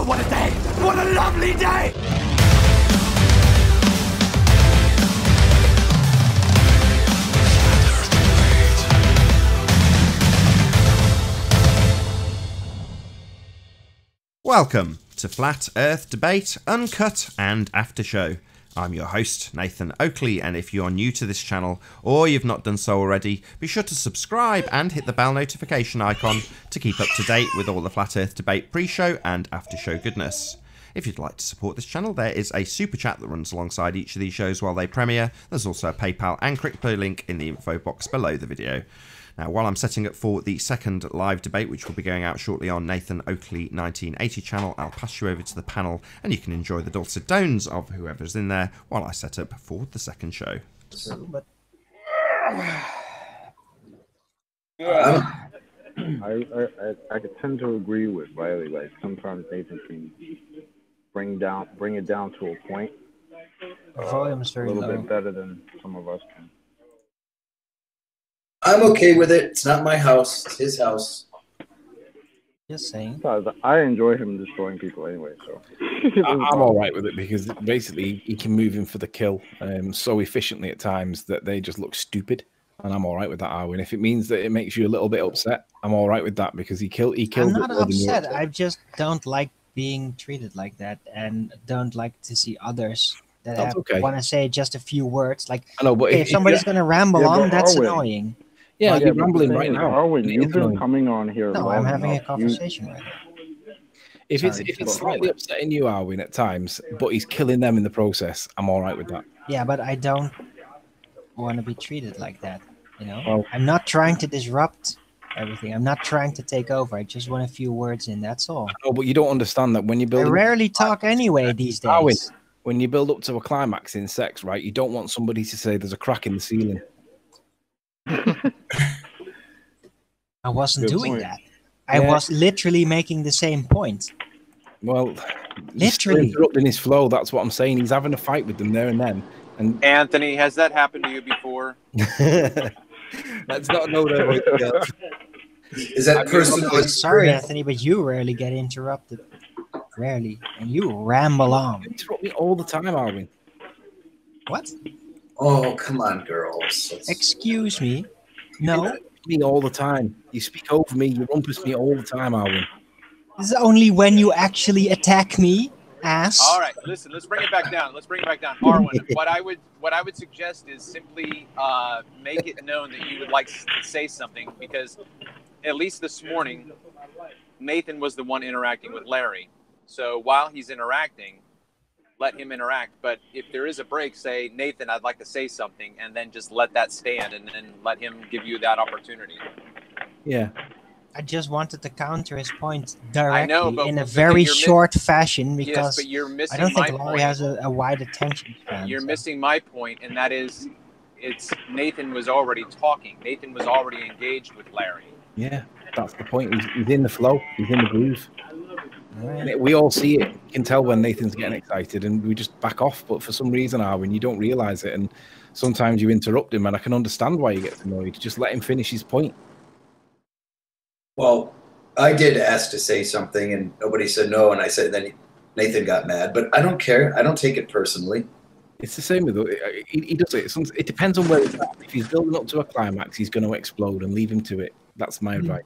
Oh, what a day! What a lovely day! Welcome to Flat Earth Debate Uncut and After Show. I'm your host, Nathan Oakley, and if you're new to this channel, or you've not done so already, be sure to subscribe and hit the bell notification icon to keep up to date with all the Flat Earth Debate pre-show and after-show goodness. If you'd like to support this channel, there is a super chat that runs alongside each of these shows while they premiere. There's also a PayPal and crypto link in the info box below the video. Now, while I'm setting up for the second live debate, which will be going out shortly on Nathan Oakley 1980 channel, I'll pass you over to the panel and you can enjoy the dulcet tones of whoever's in there while I set up for the second show. I tend to agree with Riley. Like sometimes Nathan can bring it down to a point. The volume is very a little low. bit better than some of us can. I'm okay with it. It's not my house. It's his house. Just saying. Besides, I enjoy him destroying people anyway, so. I'm all right with it because basically he can move in for the kill so efficiently at times that they just look stupid, and I'm all right with that, Arwin. If it means that it makes you a little bit upset, I'm all right with that because he killed. I'm not upset. I just don't like being treated like that, and don't like to see others that want to say just a few words. Like, I know, but if somebody's going to ramble on, that's Arwin, annoying. Yeah, you're rambling right now. Arwin, you've been coming on here. No, I'm having a conversation right now. If it's slightly upsetting you, Arwin, at times, but he's killing them in the process, I'm all right with that. Yeah, but I don't want to be treated like that. You know, well, I'm not trying to disrupt everything. I'm not trying to take over. I just want a few words in. That's all. Oh, but you don't understand that when you build. I rarely talk anyway these days. Arwin, when you build up to a climax in sex, right? You don't want somebody to say there's a crack in the ceiling. I wasn't doing that. I was literally making the same point. Well, literally interrupting his flow. That's what I'm saying. He's having a fight with them there and then. And Anthony, has that happened to you before? Let's not know that. Is that personal? Sorry, Anthony, but you rarely get interrupted. Rarely, and you ramble on. You interrupt me all the time, Arwin. What? Oh, come on, girls. Excuse me. No. Me all the time. You speak over me. You rumpus me all the time, Arwin. This is only when you actually attack me, ass. All right, listen. Let's bring it back down. Let's bring it back down. Arwin, what I would suggest is simply make it known that you would like to say something, because at least this morning, Nathan was the one interacting with Larry. So while he's interacting, let him interact. But if there is a break, say, Nathan, I'd like to say something, and then just let that stand and then let him give you that opportunity. Yeah. I just wanted to counter his point directly, I know, but in a very short fashion, because yes, but you're missing I don't think my Larry point. has a wide attention span. You're missing my point, and that is, Nathan was already talking. Nathan was already engaged with Larry. Yeah, that's the point. He's in the flow. He's in the groove. Right. We all see it. You can tell when Nathan's getting excited, and we just back off. But for some reason, Arwin, you don't realize it, and sometimes you interrupt him, and I can understand why he gets annoyed. Just let him finish his point. Well, I did ask to say something, and nobody said no, and I said then Nathan got mad. But I don't care. I don't take it personally. It's the same with he does it. It depends on where he's at. If he's building up to a climax, he's going to explode, and leave him to it. That's my advice.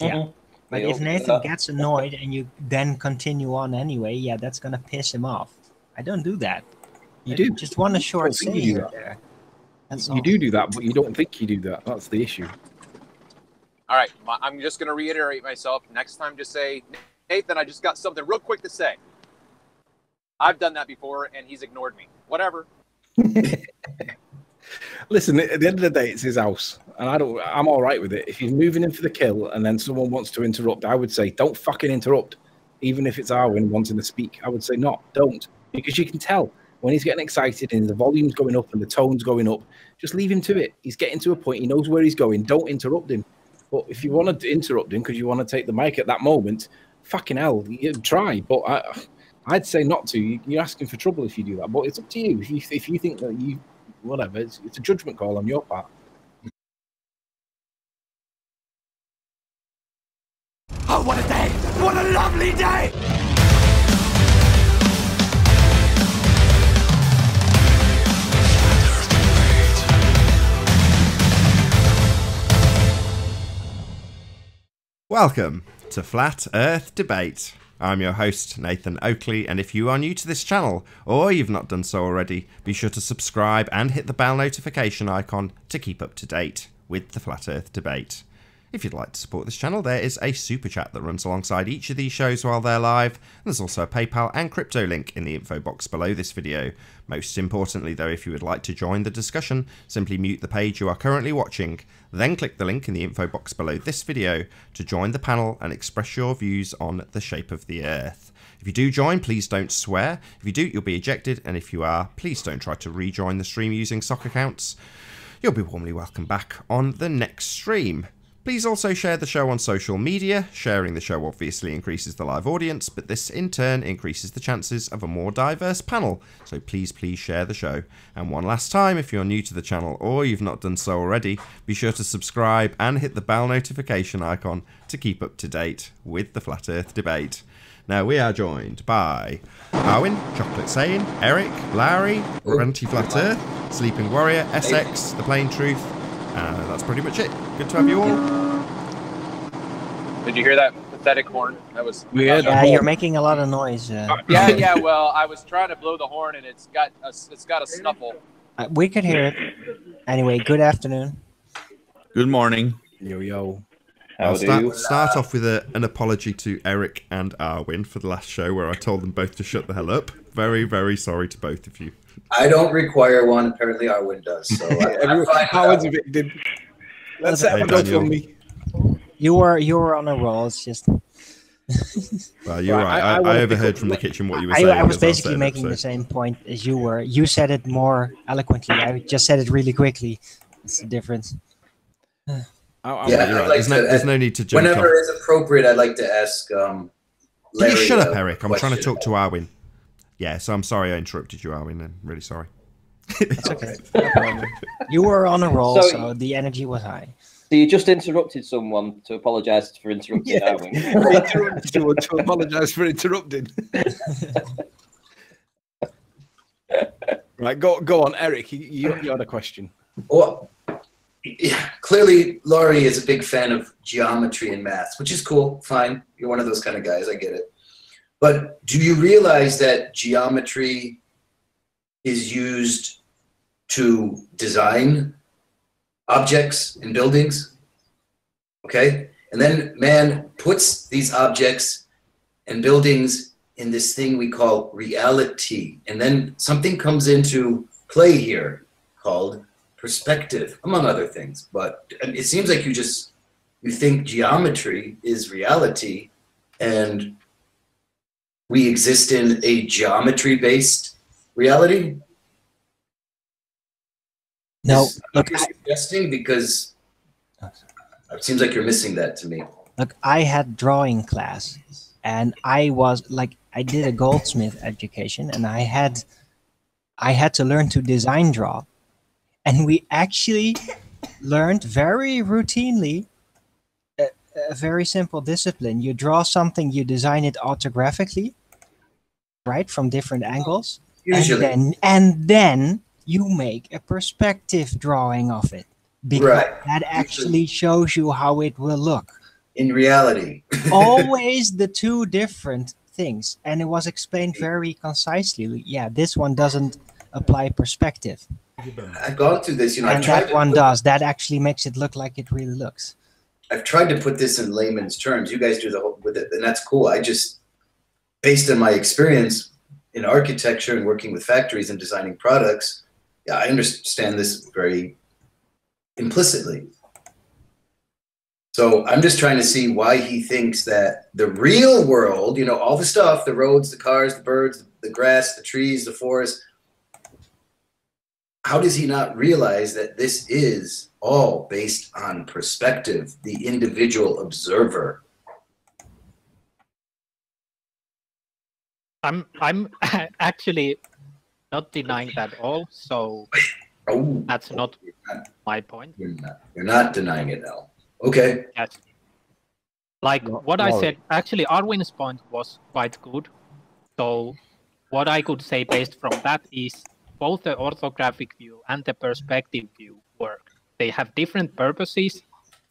Yeah. But if Nathan gets annoyed and you then continue on anyway, yeah, that's going to piss him off. I don't do that. You do. Just want a short say here there. You do that, but you don't think you do that. That's the issue. All right, I'm just going to reiterate myself. Next time, just say, Nathan, I just got something real quick to say. I've done that before, and he's ignored me. Whatever. Listen, at the end of the day, it's his house, and I'm all right with it. If he's moving in for the kill and then someone wants to interrupt, I would say, don't fucking interrupt. Even if it's Arwin wanting to speak, I would say, no, don't. Because you can tell when he's getting excited and the volume's going up and the tone's going up, just leave him to it. He's getting to a point. He knows where he's going. Don't interrupt him. But if you want to interrupt him because you want to take the mic at that moment, fucking hell, you try. But I'd say not to. You're asking for trouble if you do that. But it's up to you. If you think that you... Whatever, it's a judgment call on your part. Oh, what a day! What a lovely day! Welcome to Flat Earth Debate. I'm your host, Nathan Oakley, and if you are new to this channel, or you've not done so already, be sure to subscribe and hit the bell notification icon to keep up to date with the Flat Earth Debate. If you'd like to support this channel, there is a super chat that runs alongside each of these shows while they're live, and there's also a PayPal and crypto link in the info box below this video. Most importantly though, if you would like to join the discussion, simply mute the page you are currently watching, then click the link in the info box below this video to join the panel and express your views on the shape of the Earth. If you do join, please don't swear. If you do, you'll be ejected, and if you are, please don't try to rejoin the stream using sock accounts. You'll be warmly welcome back on the next stream. Please also share the show on social media. Sharing the show obviously increases the live audience, but this in turn increases the chances of a more diverse panel. So please share the show. And one last time, if you're new to the channel or you've not done so already, be sure to subscribe and hit the bell notification icon to keep up to date with the Flat Earth Debate. Now we are joined by Arwin, Chocolate Sane, Eric, Larry, Anti-Flat Earth, Sleeping Warrior, SX, The Plain Truth. That's pretty much it. Good to have you all. Did you hear that pathetic horn? That was weird. Yeah, you're making a lot of noise. Yeah. Well, I was trying to blow the horn, and it's got a snuffle. We could hear it. Anyway, good afternoon. Good morning. Yo. I'll start off with an apology to Eric and Arwin for the last show where I told them both to shut the hell up. Very, very sorry to both of you. I don't require one. Apparently, Arwin does. So Arwin's a bit. Let's have a go for me. You were on a roll. It's just. Well, you're right. I overheard from the kitchen what you were saying. I was basically making the same point as you were. You said it more eloquently. I just said it really quickly. It's the difference. Yeah, you're right. There's no need to jump. Whenever it's appropriate, I'd like to ask. Can you shut up, Eric? I'm trying to talk to Arwin. Yeah, so I'm sorry I interrupted you, Arwin. I'm really sorry. That's okay. No problem. You were on a roll, so the energy was high. So you just interrupted someone to apologise for interrupting Arwin. Interrupted someone to apologise for interrupting. Right, go on, Eric. You had a question. Well, yeah, clearly, Laurie is a big fan of geometry and maths, which is cool. Fine. You're one of those kind of guys. I get it. But do you realize that geometry is used to design objects and buildings? Okay? And then man puts these objects and buildings in this thing we call reality. And then something comes into play here called perspective, among other things. But it seems like you think geometry is reality, and we exist in a geometry-based reality? No, look, you're suggesting, because it seems like you're missing that to me. Look, I had drawing class, and I did a goldsmith education, and I had to learn to design draw, and we actually learned very routinely a very simple discipline. You draw something, you design it orthographically, right, from different angles, usually, and then you make a perspective drawing of it, because that actually shows you how it will look in reality. Always the two different things, and it was explained very concisely. Yeah, this one doesn't apply perspective. I've gone through this, and that one does. That actually makes it look like it really looks. I've tried to put this in layman's terms. You guys do the whole with it, and that's cool. I just, based on my experience in architecture and working with factories and designing products, yeah, I understand this very implicitly. So I'm just trying to see why he thinks that the real world, all the stuff, the roads, the cars, the birds, the grass, the trees, the forest, how does he not realize that this is all based on perspective, the individual observer? I'm actually not denying that at all, so that's not my point. You're not denying it, Al. Okay. Yes. Like what I said, actually Arwin's point was quite good. So what I could say based from that is both the orthographic view and the perspective view work. They have different purposes,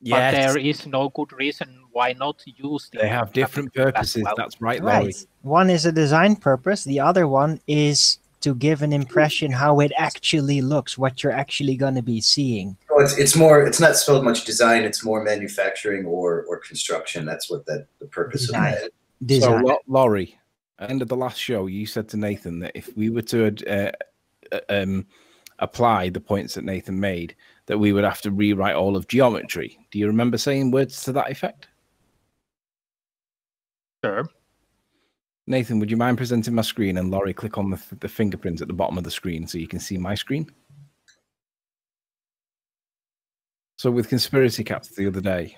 But there is no good reason why not use the. They have different purposes. Well. That's right, Laurie. Right. One is a design purpose. The other one is to give an impression how it actually looks, what you're actually going to be seeing. Oh, it's more. It's not so much design. It's more manufacturing or construction. That's what the purpose Design. of that. Design. So, Laurie, at the end of the last show, you said to Nathan that if we were to apply the points that Nathan made, that we would have to rewrite all of geometry. Do you remember saying words to that effect? Sure. Nathan, would you mind presenting my screen, and Laurie, click on the fingerprint at the bottom of the screen so you can see my screen? So with Conspiracy Caps the other day,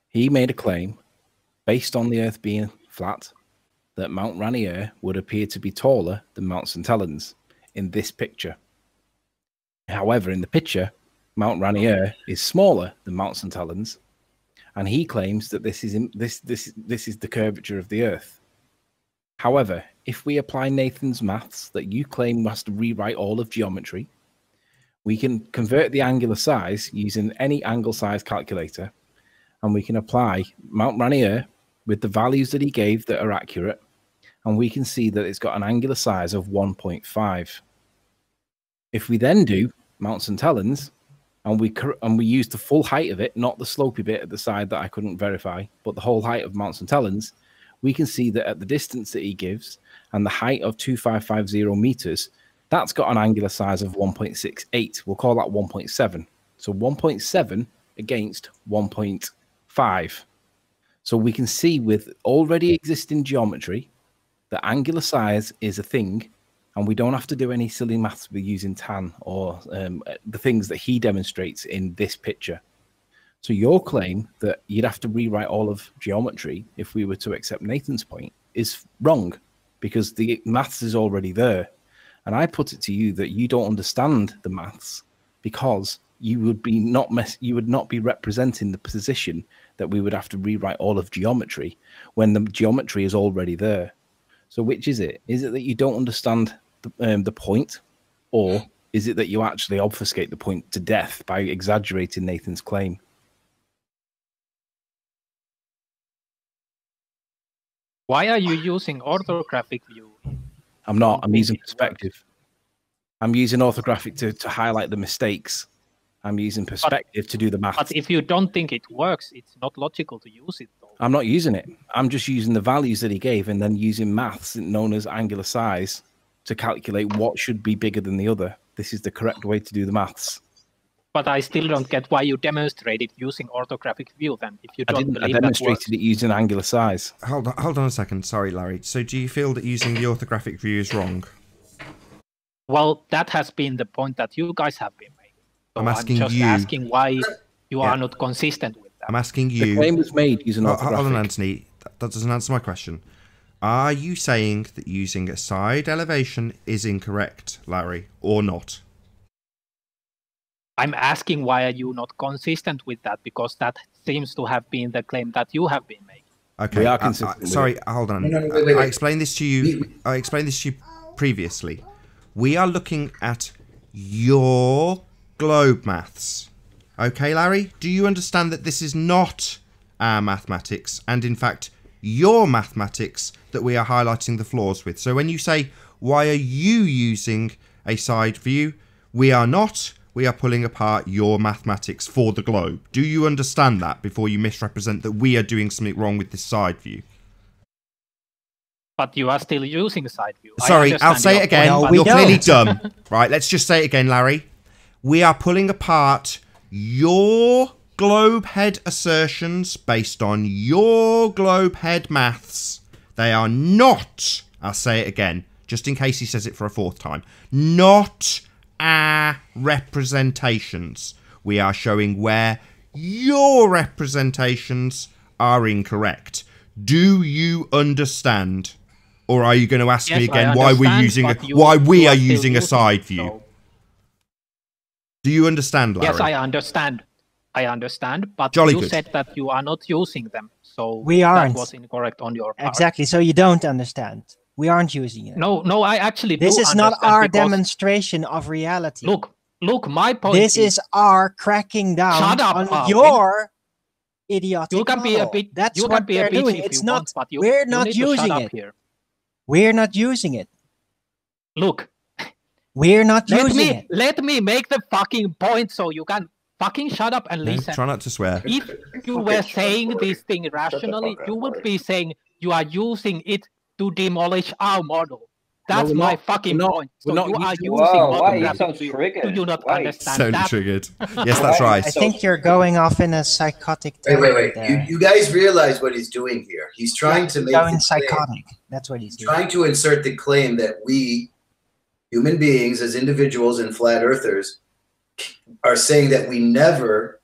he made a claim based on the Earth being flat that Mount Rainier would appear to be taller than Mount St. Helens in this picture. However, in the picture, Mount Rainier is smaller than Mount St. Helens, and he claims that this is the curvature of the Earth. However, if we apply Nathan's maths that you claim has to rewrite all of geometry, we can convert the angular size using any angle size calculator, and we can apply Mount Rainier with the values that he gave that are accurate, and we can see that it's got an angular size of 1.5. If we then do Mount St. Helens, and we use the full height of it, not the slopey bit at the side that I couldn't verify, but the whole height of Mount St. Helens, we can see that at the distance that he gives and the height of 2550 meters, that's got an angular size of 1.68. We'll call that 1.7. So 1.7 against 1.5. So we can see with already existing geometry that angular size is a thing, and we don't have to do any silly maths with using tan or the things that he demonstrates in this picture. So your claim that you'd have to rewrite all of geometry if we were to accept Nathan's point is wrong, because the maths is already there. And I put it to you that you don't understand the maths because you would not be representing the position that we would have to rewrite all of geometry when the geometry is already there. So which is it? Is it that you don't understand the point, or is it that you actually obfuscate the point to death by exaggerating Nathan's claim? Why are you using orthographic view? I'm not. I'm using perspective. I'm using orthographic to highlight the mistakes. I'm using perspective to do the math. But if you don't think it works, it's not logical to use it, though. I'm not using it. I'm just using the values that he gave and then using maths known as angular size to calculate what should be bigger than the other. This is the correct way to do the maths. But I still don't get why you demonstrated using orthographic view then. If you don't believe I demonstrated it using angular size. Hold on a second. Sorry, Larry. So do you feel that using the orthographic view is wrong? Well, that has been the point that you guys have been making. So I'm asking just you. asking why you are not consistent with that. I'm asking you. The claim was made using orthographic. Hold on, Anthony. That doesn't answer my question. Are you saying that using a side elevation is incorrect, Larry, or not? I'm asking why are you not consistent with that, because that seems to have been the claim that you have been making. Okay. We are consistent. Sorry, hold on. Wait. I explained this to you. I explained this to you previously. We are looking at your globe maths. Okay, Larry? Do you understand that this is not our mathematics, and in fact, your mathematics that we are highlighting the flaws with? So when you say, why are you using a side view? We are not. We are pulling apart your mathematics for the globe. Do you understand that before you misrepresent that we are doing something wrong with this side view? But you are still using side view. Sorry, I'll say it again. No, You're we clearly don't. dumb. Right, let's just say it again, Larry. We are pulling apart your globe head assertions based on your globe head maths. They are not, I'll say it again, just in case he says it for a fourth time, not our representations. We are showing where your representations are incorrect. Do you understand? Or are you going to ask me again why we are using a side view? So. Do you understand, Larry? Yes, I understand. But Jolly you good. said that you are not using them. So We aren't. that was incorrect on your part. Exactly. So you don't understand. We aren't using it. No, I actually This do is not understand our because- demonstration of reality. Look, my point This is our cracking down Shut up, on Arwin. your idiotic You can be a model. bit. That's You what can be a they're bitch doing. if It's you not. want, but We're you not need to shut using up it. here. We're not using it. Look, We're not using it. let me make the fucking point so you can fucking shut up and No, listen. try not to swear. If you were saying this thing rationally, you would be saying you are using it to demolish our model. That's we're my not. fucking We're not- point. we're So not you are using- using Whoa, why are you orthography. so Do triggered? you not Why? understand So that? triggered. Yes, that's Why? right. I think you're going off in a psychotic Wait, territory wait, wait. there. You guys realize what he's doing here. He's trying to make going the claim, psychotic. That's what he's doing. trying to insert the claim that we, human beings, as individuals and flat earthers, are saying that we never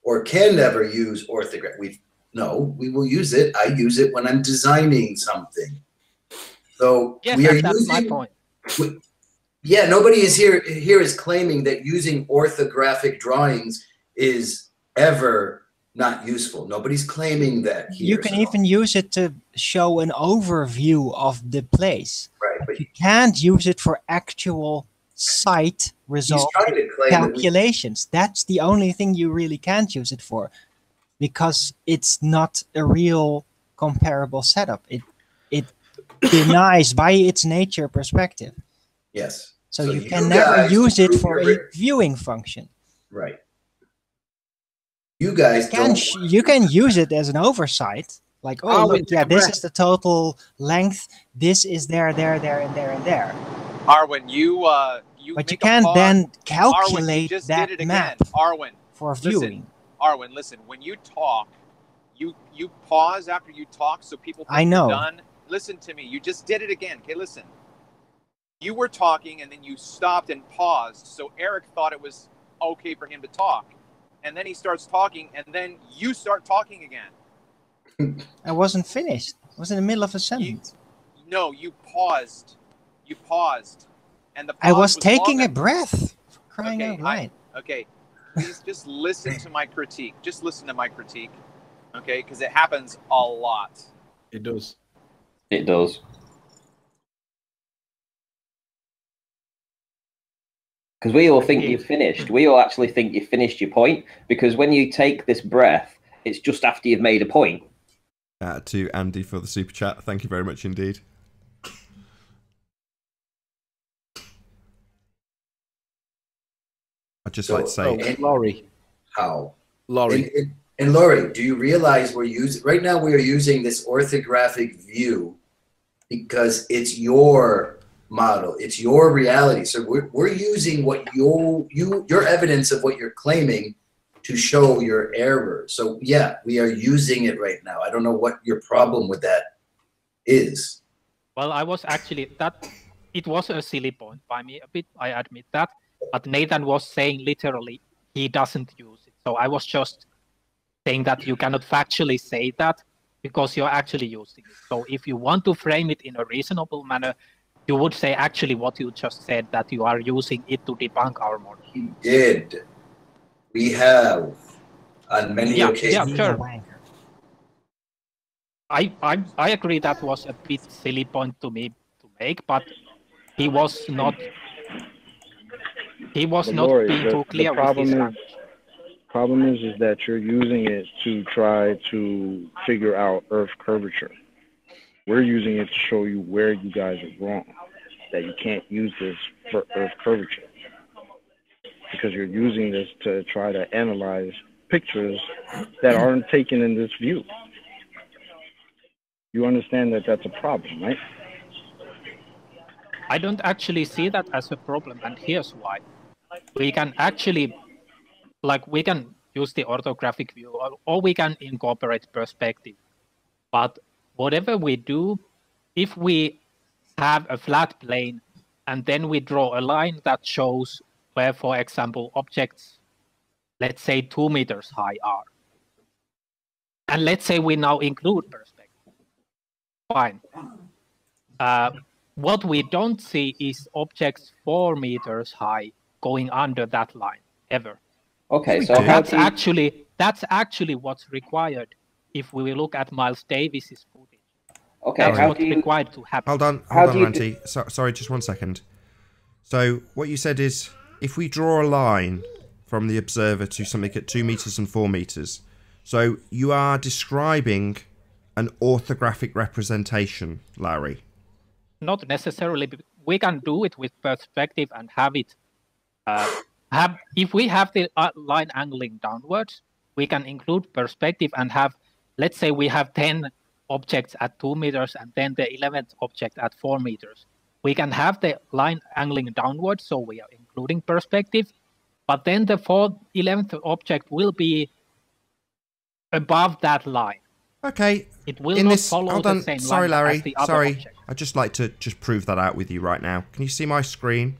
or can never use orthography. No, we will use it. I use it when I'm designing something. So Yes, we are that's using, my point. Yeah, nobody is here is claiming that using orthographic drawings is ever not useful. Nobody's claiming that here. You can even use it to show an overview of the place. Right, but You can't use it for actual site result trying to claim that we- calculations. That's the only thing you really can't use it for, because it's not a real comparable setup. It denies by its nature perspective. yes. So, So you you can never guys use it prove for your- a viewing function. Right. You guys You can use it as an oversight. Like, oh, Oh, look, it's yeah, a this breath. is the total length. This is there, and there, and there. Arwen, you But you make a can't pause. then Arwen, you calculate just that did it map again. Arwen, for listen. viewing. Arwen, listen. When you talk, you pause after you talk so people think I know. you're done. Listen to me. You just did it again. Okay, listen. You were talking and then you stopped and paused. So Eric thought it was okay for him to talk. And then he starts talking and then you start talking again. I wasn't finished. I was in the middle of a sentence. No, you paused. You paused. And the pause I was taking long a breath. For crying out loud. Okay, please just listen to my critique. Just listen to my critique, okay? Because it happens a lot. It does. It does. Because we all think you've finished. We all actually think you've finished your point. Because when you take this breath, it's just after you've made a point. To Andy for the super chat. Thank you very much indeed. I'd just like to say, Laurie. How? Laurie. And Laurie, do you realize we're using right now? We are using this orthographic view because it's your model, it's your reality. So we're using what your evidence of what you're claiming to show your error. So yeah, we are using it right now. I don't know what your problem with that is. Well, I was actually it was a silly point by me a bit. I admit that, but Nathan was saying literally he doesn't use it. So I was just saying that you cannot factually say that because you're actually using it. So if you want to frame it in a reasonable manner, you would say actually what you just said, that you are using it to debunk our model. We did. We have on many occasions. Yeah, sure. I agree that was a bit silly point to me to make, but he was not Laurie, being too clear with his language. Problem is that you're using it to try to figure out Earth curvature. We're using it to show you where you guys are wrong, that you can't use this for Earth curvature, because you're using this to try to analyze pictures that aren't taken in this view. You understand that that's a problem, right? I don't actually see that as a problem, and here's why. We can actually, we can use the orthographic view, or we can incorporate perspective. But whatever we do, if we have a flat plane, and then we draw a line that shows where, for example, objects, let's say 2 meters high are. And let's say we now include perspective. Fine. What we don't see is objects 4 meters high going under that line, ever. Okay, so that's actually what's required if we look at Miles Davis's footage. Okay, that's what's required to happen. Hold on, Ranty. Sorry, just 1 second. So what you said is, if we draw a line from the observer to something at 2 meters and 4 meters, So you are describing an orthographic representation, Larry. Not necessarily. We can do it with perspective and have it. If we have the line angling downwards, we can include perspective and have, let's say we have 10 objects at 2 meters and then the 11th object at 4 meters. We can have the line angling downwards, so we are including perspective, but then the 11th object will be above that line. Okay. It will not follow the same Sorry, line Larry. as the other Sorry. object. I'd just like to prove that out with you right now. Can you see my screen?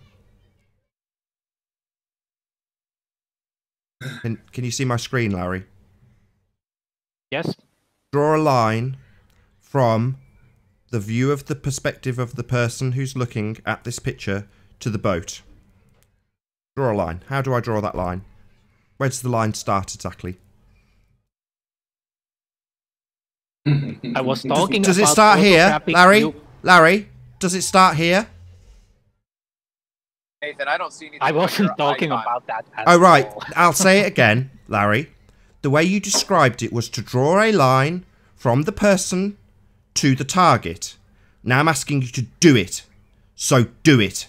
Can you see my screen, Larry? Yes. Draw a line from the view of the perspective of the person who's looking at this picture to the boat. Draw a line. How do I draw that line? Where does the line start exactly? I was talking Does it about start here, orthographic Larry? view. Larry, does it start here? Nathan, I don't see anything. I on wasn't your talking icon. about that at Oh, right. all. I'll say it again, Larry. The way you described it was to draw a line from the person to the target. Now I'm asking you to do it. So do it.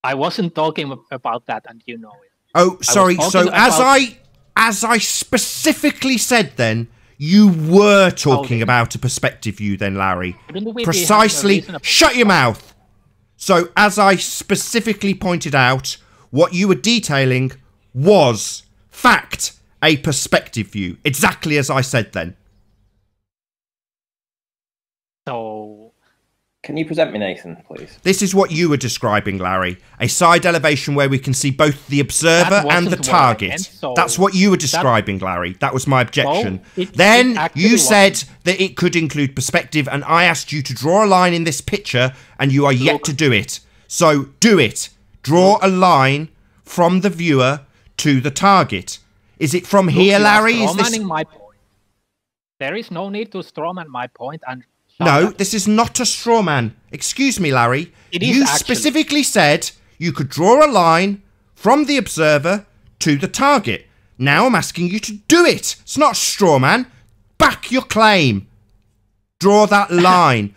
I wasn't talking about that, and you know it. Oh, sorry. talking So about- as I specifically said then, you were talking about a perspective view then, Larry. Wouldn't we be having a Precisely. reasonable- Shut your mouth. So as I specifically pointed out, what you were detailing was, fact, a perspective view. Exactly as I said then. So, Can you present me, Nathan, please? This is what you were describing, Larry. A side elevation where we can see both the observer That and the wasn't what I target. meant, so That's what you were describing, Larry. That was my objection. it Then actually you wasn't. said that it could include perspective, and I asked you to draw a line in this picture, and you are yet Look. to do it. So do it. Draw a line from the viewer to the target. Is it from here, you are Larry? Is this... strawmanning my point. There is no need to strawman my point and shut No, up. this is not a straw man. Excuse me, Larry. It is you actually. specifically said you could draw a line from the observer to the target. Now I'm asking you to do it. It's not straw man. Back your claim. Draw that line.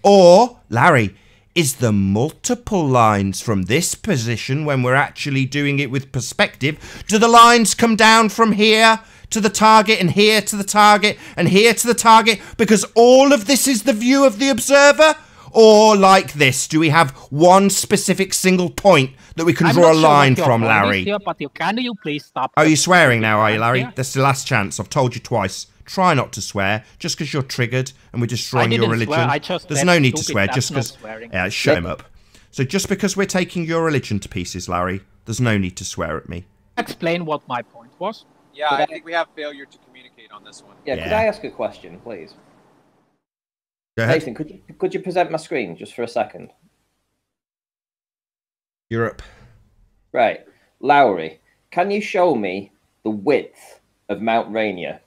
Or Larry, is the multiple lines from this position when we're actually doing it with perspective? Do the lines come down from here to the target and here to the target and here to the target because all of this is the view of the observer? Or like this, do we have one specific single point that we can I'm draw not a sure line what your from, point is Larry? here, but can you please stop? Oh, you're swearing now, are you, Larry? Yeah. That's the last chance. I've told you twice. Try not to swear, just because you're triggered and we're destroying your didn't religion. swear, I just There's said no need to stupid, swear, that's just not because... swearing. Yeah, shut him up. So just because we're taking your religion to pieces, Larry, there's no need to swear at me. Explain what my point was. Yeah, I think we have failure to communicate on this one. Yeah, could Yeah. I ask a question, please? Go ahead. Nathan, could you present my screen just for a second? Europe. Right. Lowry, can you show me the width of Mount Rainier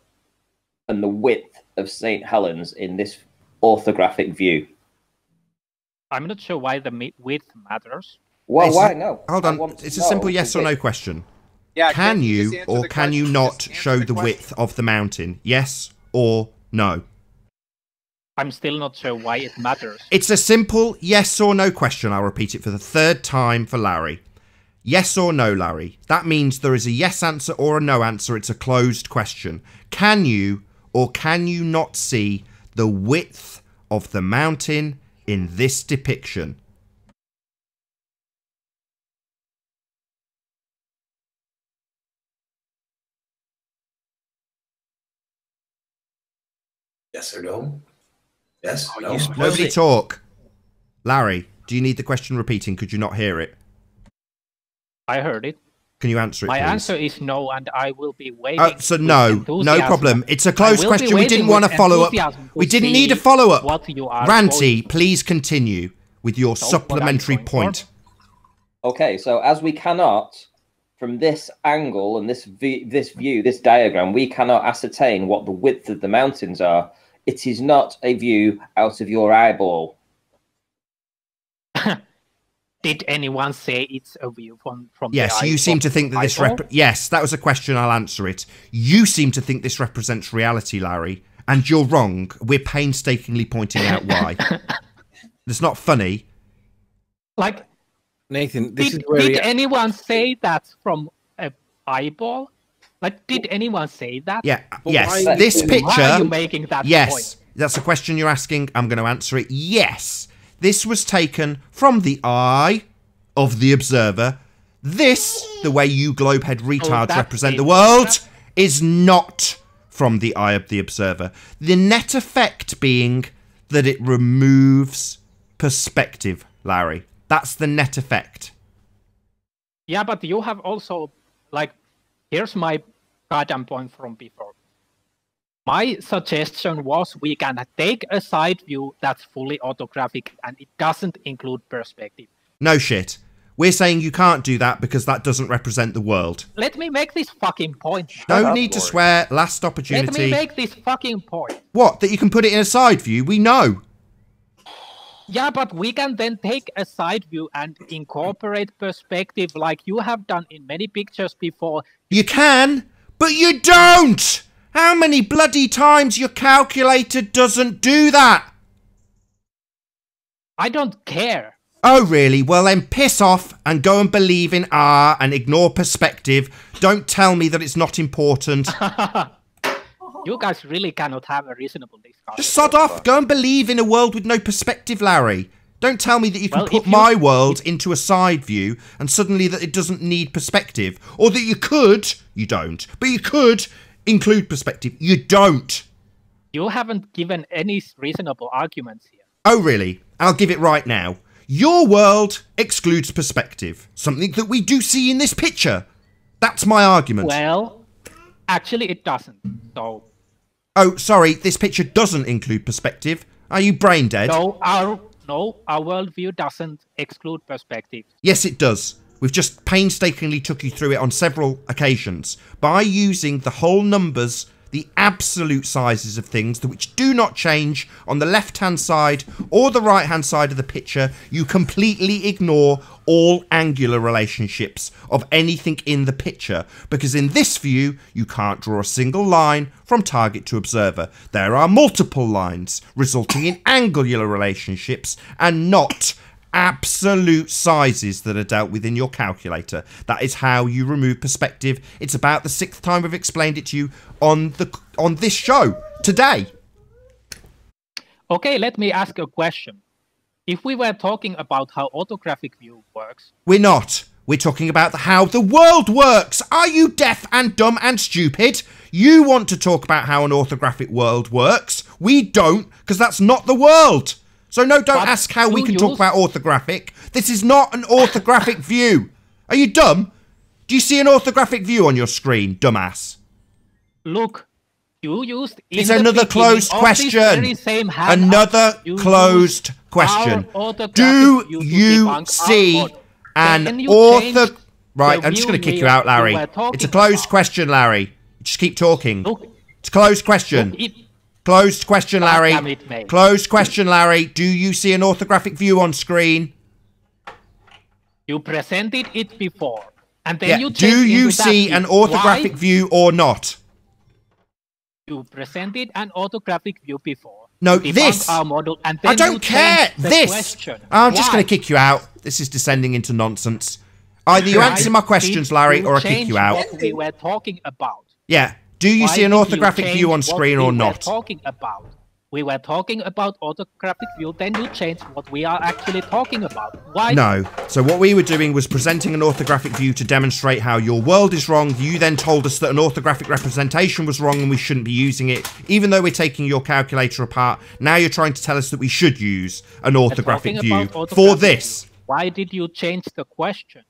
and the width of St. Helens in this orthographic view? I'm not sure why the width matters. Well, It's- why no? Hold I on, want to it's a know simple the yes or no width. question. Yeah, Can just you answer or the can you question? not Just answer show the the question. width of the mountain? Yes or no? I'm still not sure why it matters. It's a simple yes or no question. I'll repeat it for the third time for Larry. Yes or no, Larry. That means there is a yes answer or a no answer. It's a closed question. Can you or can you not see the width of the mountain in this depiction? Yes or no? Yes. Oh, No. you spoiled Nobody it. talk. Larry, do you need the question repeating? Could you not hear it? I heard it. Can you answer it, My please? answer is no, and I will be waiting. Oh, so with no enthusiasm. problem. It's a I closed will be question. We didn't waiting want to with follow up. enthusiasm to We didn't see need a follow up. what you are Ranty, going- please continue with your So, what I'm supplementary going for? point. Okay, so as we cannot, from this angle and this view, this diagram, we cannot ascertain what the width of the mountains are. It is not a view out of your eyeball. Did anyone say it's a view from Yes, the you seem to think that this yes, that was a question, I'll answer it. You seem to think this represents reality, Larry, and you're wrong. We're painstakingly pointing out why. It's not funny. Like, Nathan, this did, is where did anyone say that from an eyeball? Like, did anyone say that? Yeah, But yes. why- This Why are picture, you making that yes, point? that's a question you're asking. I'm going to answer it. Yes, this was taken from the eye of the observer. This, the way you globehead retards that's represent it. the world, is not from the eye of the observer. The net effect being that it removes perspective, Larry. That's the net effect. Yeah, but you have also, like, here's my goddamn point from before. My suggestion was we can take a side view that's fully orthographic and it doesn't include perspective. No shit. We're saying you can't do that because that doesn't represent the world. Let me make this fucking point. Don't need to swear. Last opportunity. Let me make this fucking point. What? That you can put it in a side view? We know. Yeah, but we can then take a side view and incorporate perspective like you have done in many pictures before. You can, but you don't! How many bloody times your calculator doesn't do that? I don't care. Oh, really? Well, then piss off and go and believe in R and ignore perspective. Don't tell me that it's not important. You guys really cannot have a reasonable discussion. Just sod off. Go and believe in a world with no perspective, Larry. Don't tell me that you can Well, put my world into a side view and suddenly that it doesn't need perspective. Or that you could, you don't, but you could include perspective. You don't. You haven't given any reasonable arguments here. Oh, really? I'll give it right now. Your world excludes perspective. Something that we do see in this picture. That's my argument. Well, actually it doesn't. So... Oh, sorry, this picture doesn't include perspective. Are you brain dead? No, our worldview doesn't exclude perspective. Yes, it does. We've just painstakingly took you through it on several occasions. By using the whole numbers, the absolute sizes of things, which do not change on the left-hand side or the right-hand side of the picture, you completely ignore all angular relationships of anything in the picture. Because in this view, you can't draw a single line from target to observer. There are multiple lines, resulting in angular relationships and not absolute sizes that are dealt with in your calculator. That is how you remove perspective. It's about the 6th time we've explained it to you on this show today. Okay, let me ask a question. If we were talking about how orthographic view works... We're not. We're talking about how the world works. Are you deaf and dumb and stupid? You want to talk about how an orthographic world works. We don't, because that's not the world. So no, don't ask how we can talk about orthographic. This is not an orthographic view. Are you dumb? Do you see an orthographic view on your screen, dumbass? Look, you used... It's another closed question. Another closed question. Do you see an author... Right, I'm just going to kick you out, Larry. It's a closed question, Larry. Just keep talking. It's a closed question. Closed question, Larry. Closed question, Larry. Do you see an orthographic view on screen? You presented it before. And then you do you see an orthographic view or not? You presented an orthographic view before. No, this. Our model, and then I don't care. This. Question. I'm just going to kick you out. This is descending into nonsense. Either you answer my questions, Larry, or I kick you out. What we were talking about. Yeah. Do you see an orthographic view on screen or not? We were talking about orthographic view, then you changed what we are actually talking about. Why? No. So what we were doing was presenting an orthographic view to demonstrate how your world is wrong. You then told us that an orthographic representation was wrong and we shouldn't be using it. Even though we're taking your calculator apart, now you're trying to tell us that we should use an orthographic view for this. Why did you change the question?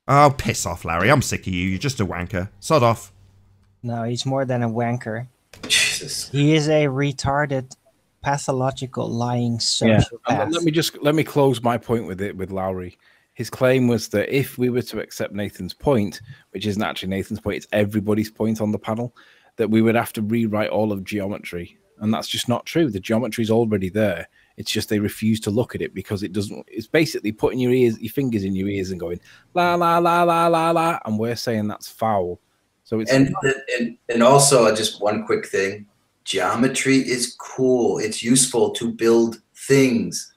Oh, piss off, Larry. I'm sick of you. You're just a wanker. Sod off. No, he's more than a wanker. Jesus. He is a retarded, pathological, lying sociopath. Let me close my point with Lowry. His claim was that if we were to accept Nathan's point, which isn't actually Nathan's point, it's everybody's point on the panel, that we would have to rewrite all of geometry. And that's just not true. The geometry is already there. It's just they refuse to look at it because it doesn't. It's basically putting your fingers in your ears and going la la la la la la, and we're saying that's foul. So it's and also just one quick thing. Geometry is cool. It's useful to build things,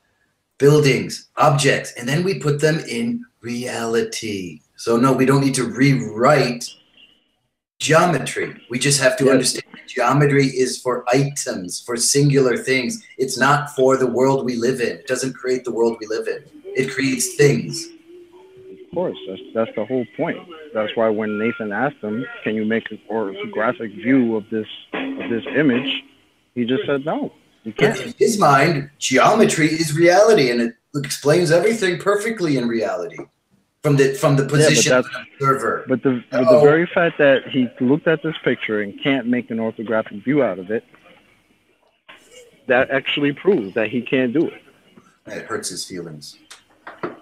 buildings, objects, and then we put them in reality. So no, we don't need to rewrite geometry. We just have to understand that geometry is for items, for singular things. It's not for the world we live in. It doesn't create the world we live in. It creates things. Of course, that's the whole point. That's why when Nathan asked him, "Can you make an orthographic view of this image?" he just said, "No, you can't." In his mind, geometry is reality, and it explains everything perfectly in reality from the position of an observer. But the very fact that he looked at this picture and can't make an orthographic view out of it, that actually proves that he can't do it. It hurts his feelings.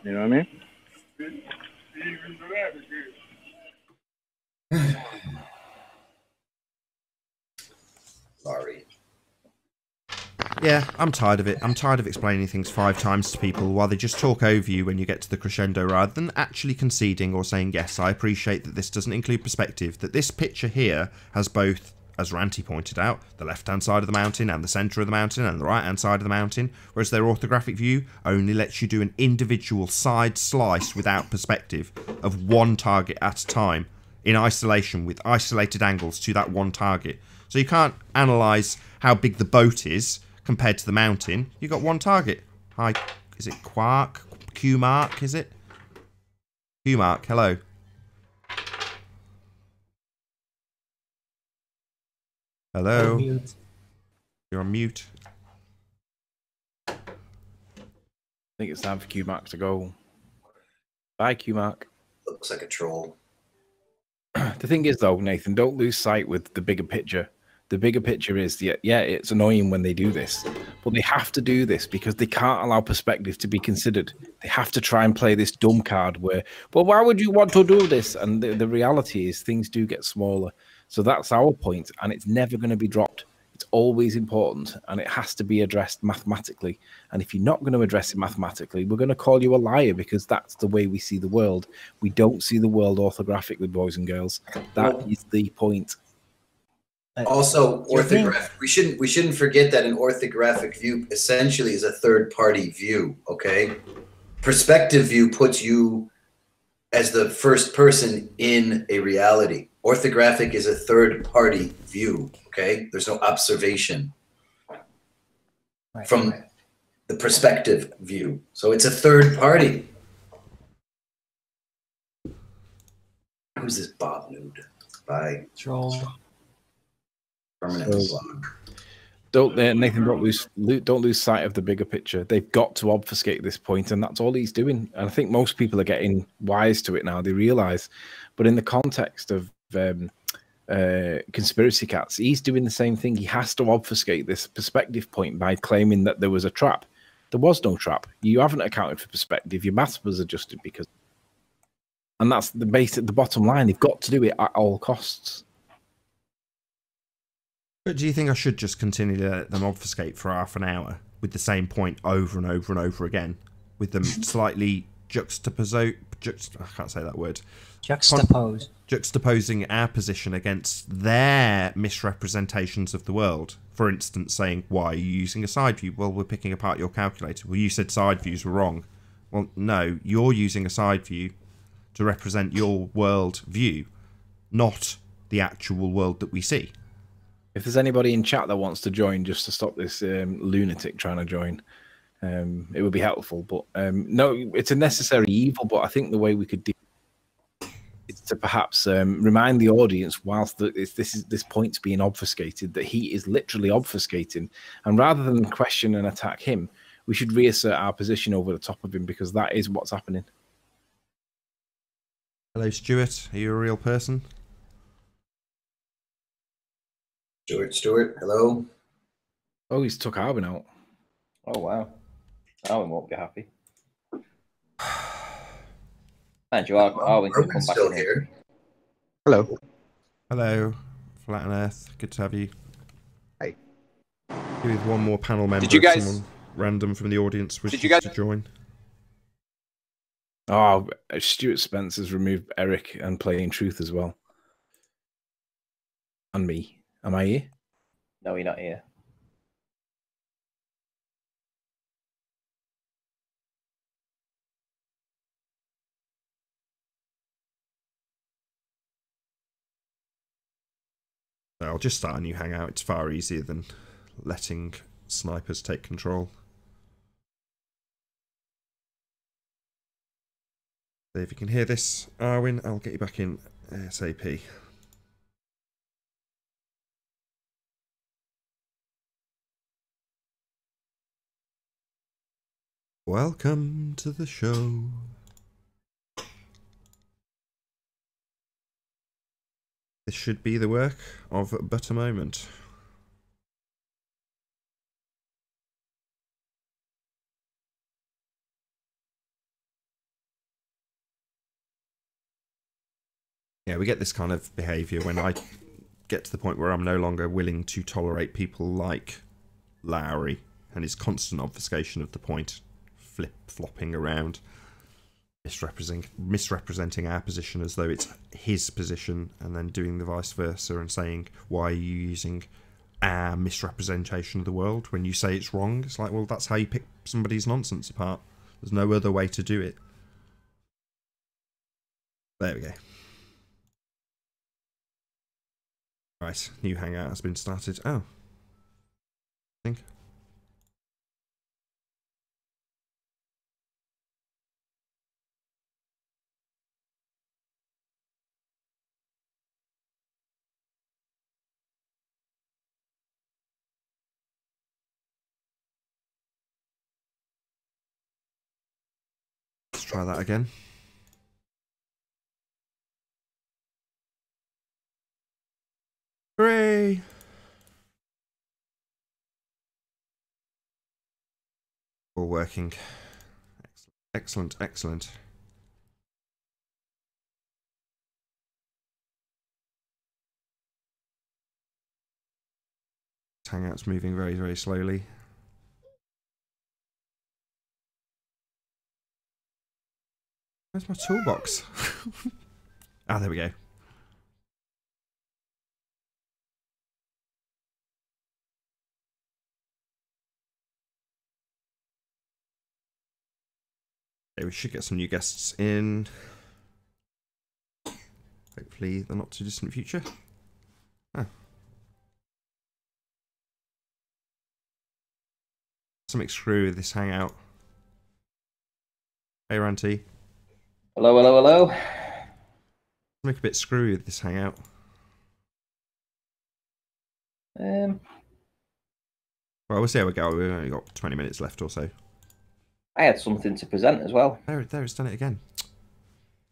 You know what I mean? Sorry. Yeah, I'm tired of it. I'm tired of explaining things 5 times to people while they just talk over you when you get to the crescendo rather than actually conceding or saying, yes, I appreciate that this doesn't include perspective, that this picture here has both, as Ranty pointed out, the left-hand side of the mountain and the centre of the mountain and the right-hand side of the mountain, whereas their orthographic view only lets you do an individual side slice without perspective of one target at a time in isolation with isolated angles to that one target. So you can't analyse how big the boat is compared to the mountain. You've got one target. Hi, is it Quark? Q-Mark, is it? Q-Mark, hello. Hello. You're on mute. I think it's time for Q-Mark to go. Bye, Q-Mark. Looks like a troll. The thing is, though, Nathan, don't lose sight with the bigger picture. The bigger picture is, yeah, it's annoying when they do this, but they have to do this because they can't allow perspective to be considered. They have to try and play this dumb card where, well, why would you want to do this? And the reality is things do get smaller. So that's our point, and it's never going to be dropped. It's always important, and it has to be addressed mathematically. And if you're not going to address it mathematically, we're going to call you a liar because that's the way we see the world. We don't see the world orthographically, boys and girls. That is the point. Also, orthographic. We shouldn't forget that an orthographic view essentially is a third-party view. Okay, perspective view puts you as the first person in a reality. Orthographic is a third-party view. Okay, there's no observation from the perspective view, so it's a third party. Who's this Bob Nude? Bye. Troll. Permanent block. Nathan, don't lose sight of the bigger picture. They've got to obfuscate this point, and that's all he's doing. And I think most people are getting wise to it now. They realise, but in the context of conspiracy cats, he's doing the same thing. He has to obfuscate this perspective point by claiming that there was a trap. There was no trap. You haven't accounted for perspective. Your maths was adjusted because, and that's the bottom line. They've got to do it at all costs. But do you think I should just continue to let them obfuscate for half an hour with the same point over and over and over again, with them slightly juxtaposing our position against their misrepresentations of the world? For instance, saying, why are you using a side view? Well, we're picking apart your calculator. Well, you said side views were wrong. Well, no, you're using a side view to represent your world view, not the actual world that we see. If there's anybody in chat that wants to join just to stop this lunatic trying to join, it would be helpful. But no, it's a necessary evil, but I think the way we could deal is to perhaps remind the audience, whilst this point's being obfuscated, that he is literally obfuscating. And rather than question and attack him, we should reassert our position over the top of him, because that is what's happening. Hello, Stuart. Are you a real person? Stuart, hello. Oh, he's took Arvin out. Oh, wow. Arvin won't be happy. And you Arvin can come back still here. Hello. Hello, Flat and Earth. Good to have you. Hey. With one more panel member. Did you guys? random from the audience wishes Did you guys to join? Oh, Stuart Spencer's removed Eric and Playing Truth as well. And me. Am I here? No, you're not here. I'll just start a new hangout. It's far easier than letting snipers take control. So if you can hear this, Arwin, I'll get you back in ASAP. Welcome to the show. This should be the work of but a moment. Yeah, we get this kind of behaviour when I get to the point where I'm no longer willing to tolerate people like Lowry and his constant obfuscation of the point, flip-flopping around, misrepresenting our position as though it's his position, and then doing the vice versa and saying, why are you using our misrepresentation of the world when you say it's wrong? It's like, well, that's how you pick somebody's nonsense apart. There's no other way to do it. There we go. Right, new hangout has been started. Oh. I think. Let's try that again. Hooray! All working. Excellent, excellent. Hangout's moving very, very slowly. Where's my toolbox? Ah, there we go. Okay, we should get some new guests in. Hopefully the not too distant future. Ah. Something screwy with this hangout. Hey Ranty. Hello, hello, hello. Something a bit screwy with this hangout. Um, Well, we'll see how we go. We've only got 20 minutes left or so. I had something to present as well. There, it's done it again.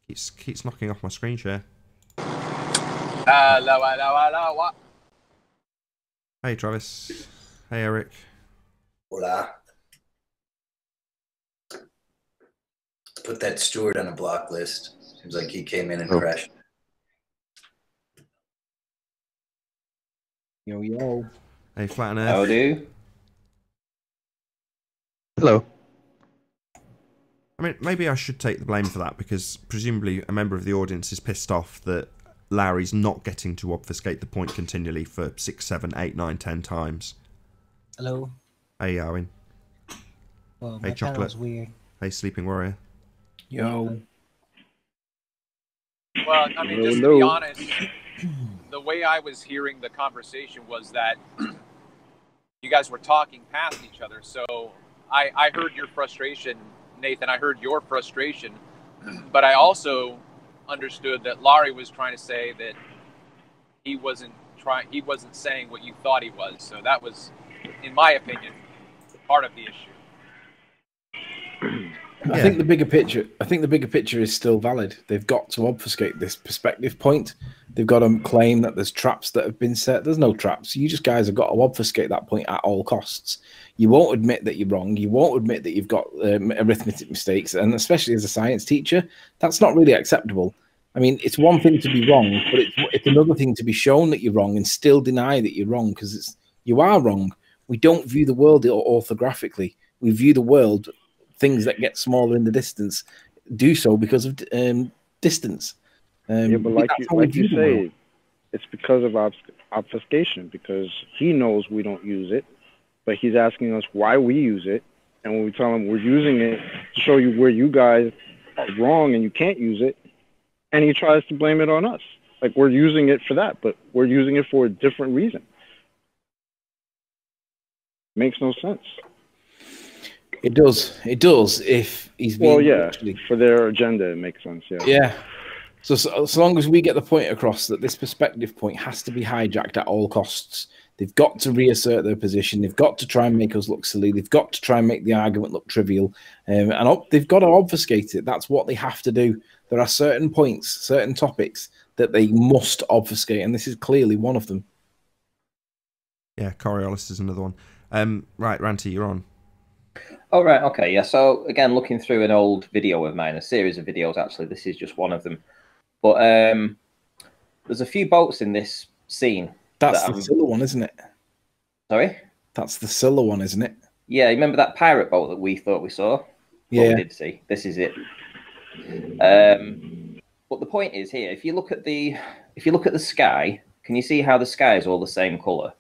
Keeps knocking off my screen share. Hello, hello, hello. What? Hey Travis. Hey Eric. Hola. Put that Stuart on a block list. Seems like he came in and crashed. Yo, yo. Hey Flat and Earth. How do? Hello. I mean, maybe I should take the blame for that, because presumably a member of the audience is pissed off that Larry's not getting to obfuscate the point continually for 6, 7, 8, 9, 10 times. Hello. Hey Arwin. Well, Hey my Chocolate. panel's weird. Hey Sleeping Warrior. Yo. Well, I mean, just to be honest, the way I was hearing the conversation was that you guys were talking past each other. So I heard your frustration, Nathan. I heard your frustration, but I also understood that Laurie was trying to say that he wasn't saying what you thought he was. So that was, in my opinion, part of the issue. I think the bigger picture is still valid. They've got to obfuscate this perspective point. They've got to claim that there's traps that have been set. There's no traps. You just guys have got to obfuscate that point at all costs. You won't admit that you're wrong. You won't admit that you've got arithmetic mistakes. And especially as a science teacher, that's not really acceptable. I mean, it's one thing to be wrong, but it's another thing to be shown that you're wrong and still deny that you're wrong, because you are wrong. We don't view the world orthographically. we view the world, things that get smaller in the distance do so because of distance. Yeah, but like you say, it's because of obfuscation, because he knows we don't use it, but he's asking us why we use it. And when we tell him we're using it to show you where you guys are wrong and you can't use it, and he tries to blame it on us. Like, we're using it for that, but we're using it for a different reason. Makes no sense. It does. It does. If he's being for their agenda, it makes sense. Yeah. Yeah. So long as we get the point across that this perspective point has to be hijacked at all costs, they've got to reassert their position. They've got to try and make us look silly. They've got to try and make the argument look trivial, and they've got to obfuscate it. That's what they have to do. There are certain points, certain topics that they must obfuscate, and this is clearly one of them. Yeah, Coriolis is another one. Right, Ranty, you're on. Oh, right, okay, yeah. So, again, looking through an old video of mine, a series of videos, actually, this is just one of them. But there's a few boats in this scene. That's the Scylla one, isn't it? Sorry? That's the Scylla one, isn't it? Yeah, you remember that pirate boat that we thought we saw? Yeah. Well, we did see. This is it. But the point is here, if you look at the sky, can you see how the sky is all the same colour?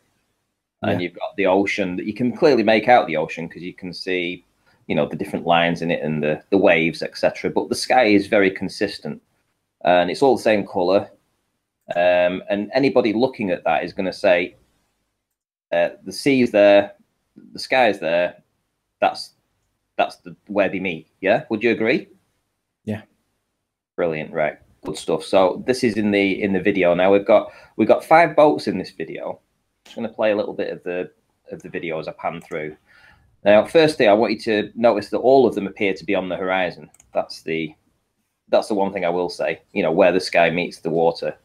And you've got the ocean that you can clearly make out the ocean because you can see, you know, the different lines in it and the waves, etc. But the sky is very consistent and it's all the same colour. And anybody looking at that is going to say, the sea is there, the sky is there. That's where they meet. Yeah, would you agree? Yeah. Brilliant. Right, good stuff. So this is in the video now. We've got 5 boats in this video. I'm going to play a little bit of the video as I pan through. Now, firstly, I want you to notice that all of them appear to be on the horizon. That's the one thing I will say. You know, where the sky meets the water.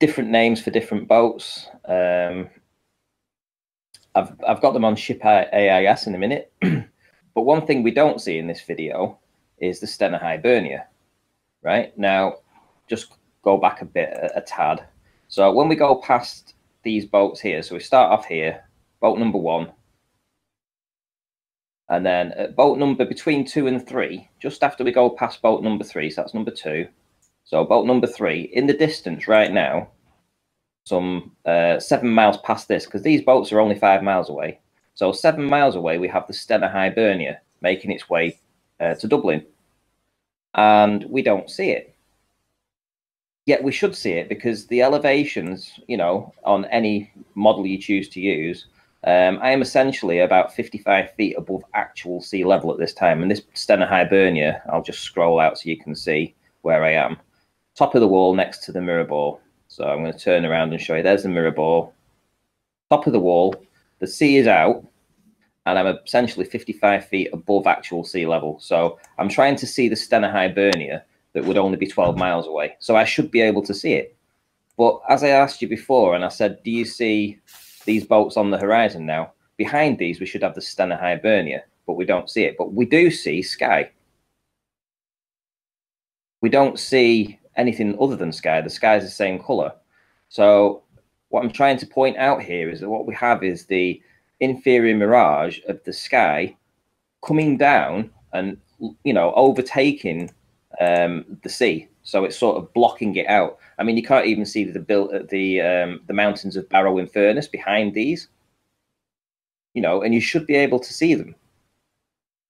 Different names for different boats. I've got them on ship AIS in a minute. But one thing we don't see in this video is the Stena Hibernia. Right now, just go back a tad. So when we go past these boats here, so we start off here, boat number 1, and then at boat number between 2 and 3, just after we go past boat number 3, so that's number 2. So boat number 3, in the distance right now, some 7 miles past this, because these boats are only 5 miles away. So 7 miles away, we have the Stena Hibernia making its way to Dublin, and we don't see it. Yet we should see it because the elevations, you know, on any model you choose to use, I am essentially about 55 feet above actual sea level at this time. And this Stena Hibernia, I'll just scroll out so you can see where I am. Top of the wall next to the mirror ball. So I'm going to turn around and show you. There's the mirror ball. Top of the wall. The sea is out. And I'm essentially 55 feet above actual sea level. So I'm trying to see the Stena Hibernia that would only be 12 miles away. So I should be able to see it. But as I asked you before, and I said, do you see these boats on the horizon now? Behind these, we should have the Stena Hibernia, but we don't see it. But we do see sky. We don't see anything other than sky. The sky is the same colour. So what I'm trying to point out here is that what we have is the inferior mirage of the sky coming down and, you know, overtaking the sea, so it's sort of blocking it out. I mean, you can't even see the mountains of Barrow in Furness behind these, you know, and you should be able to see them,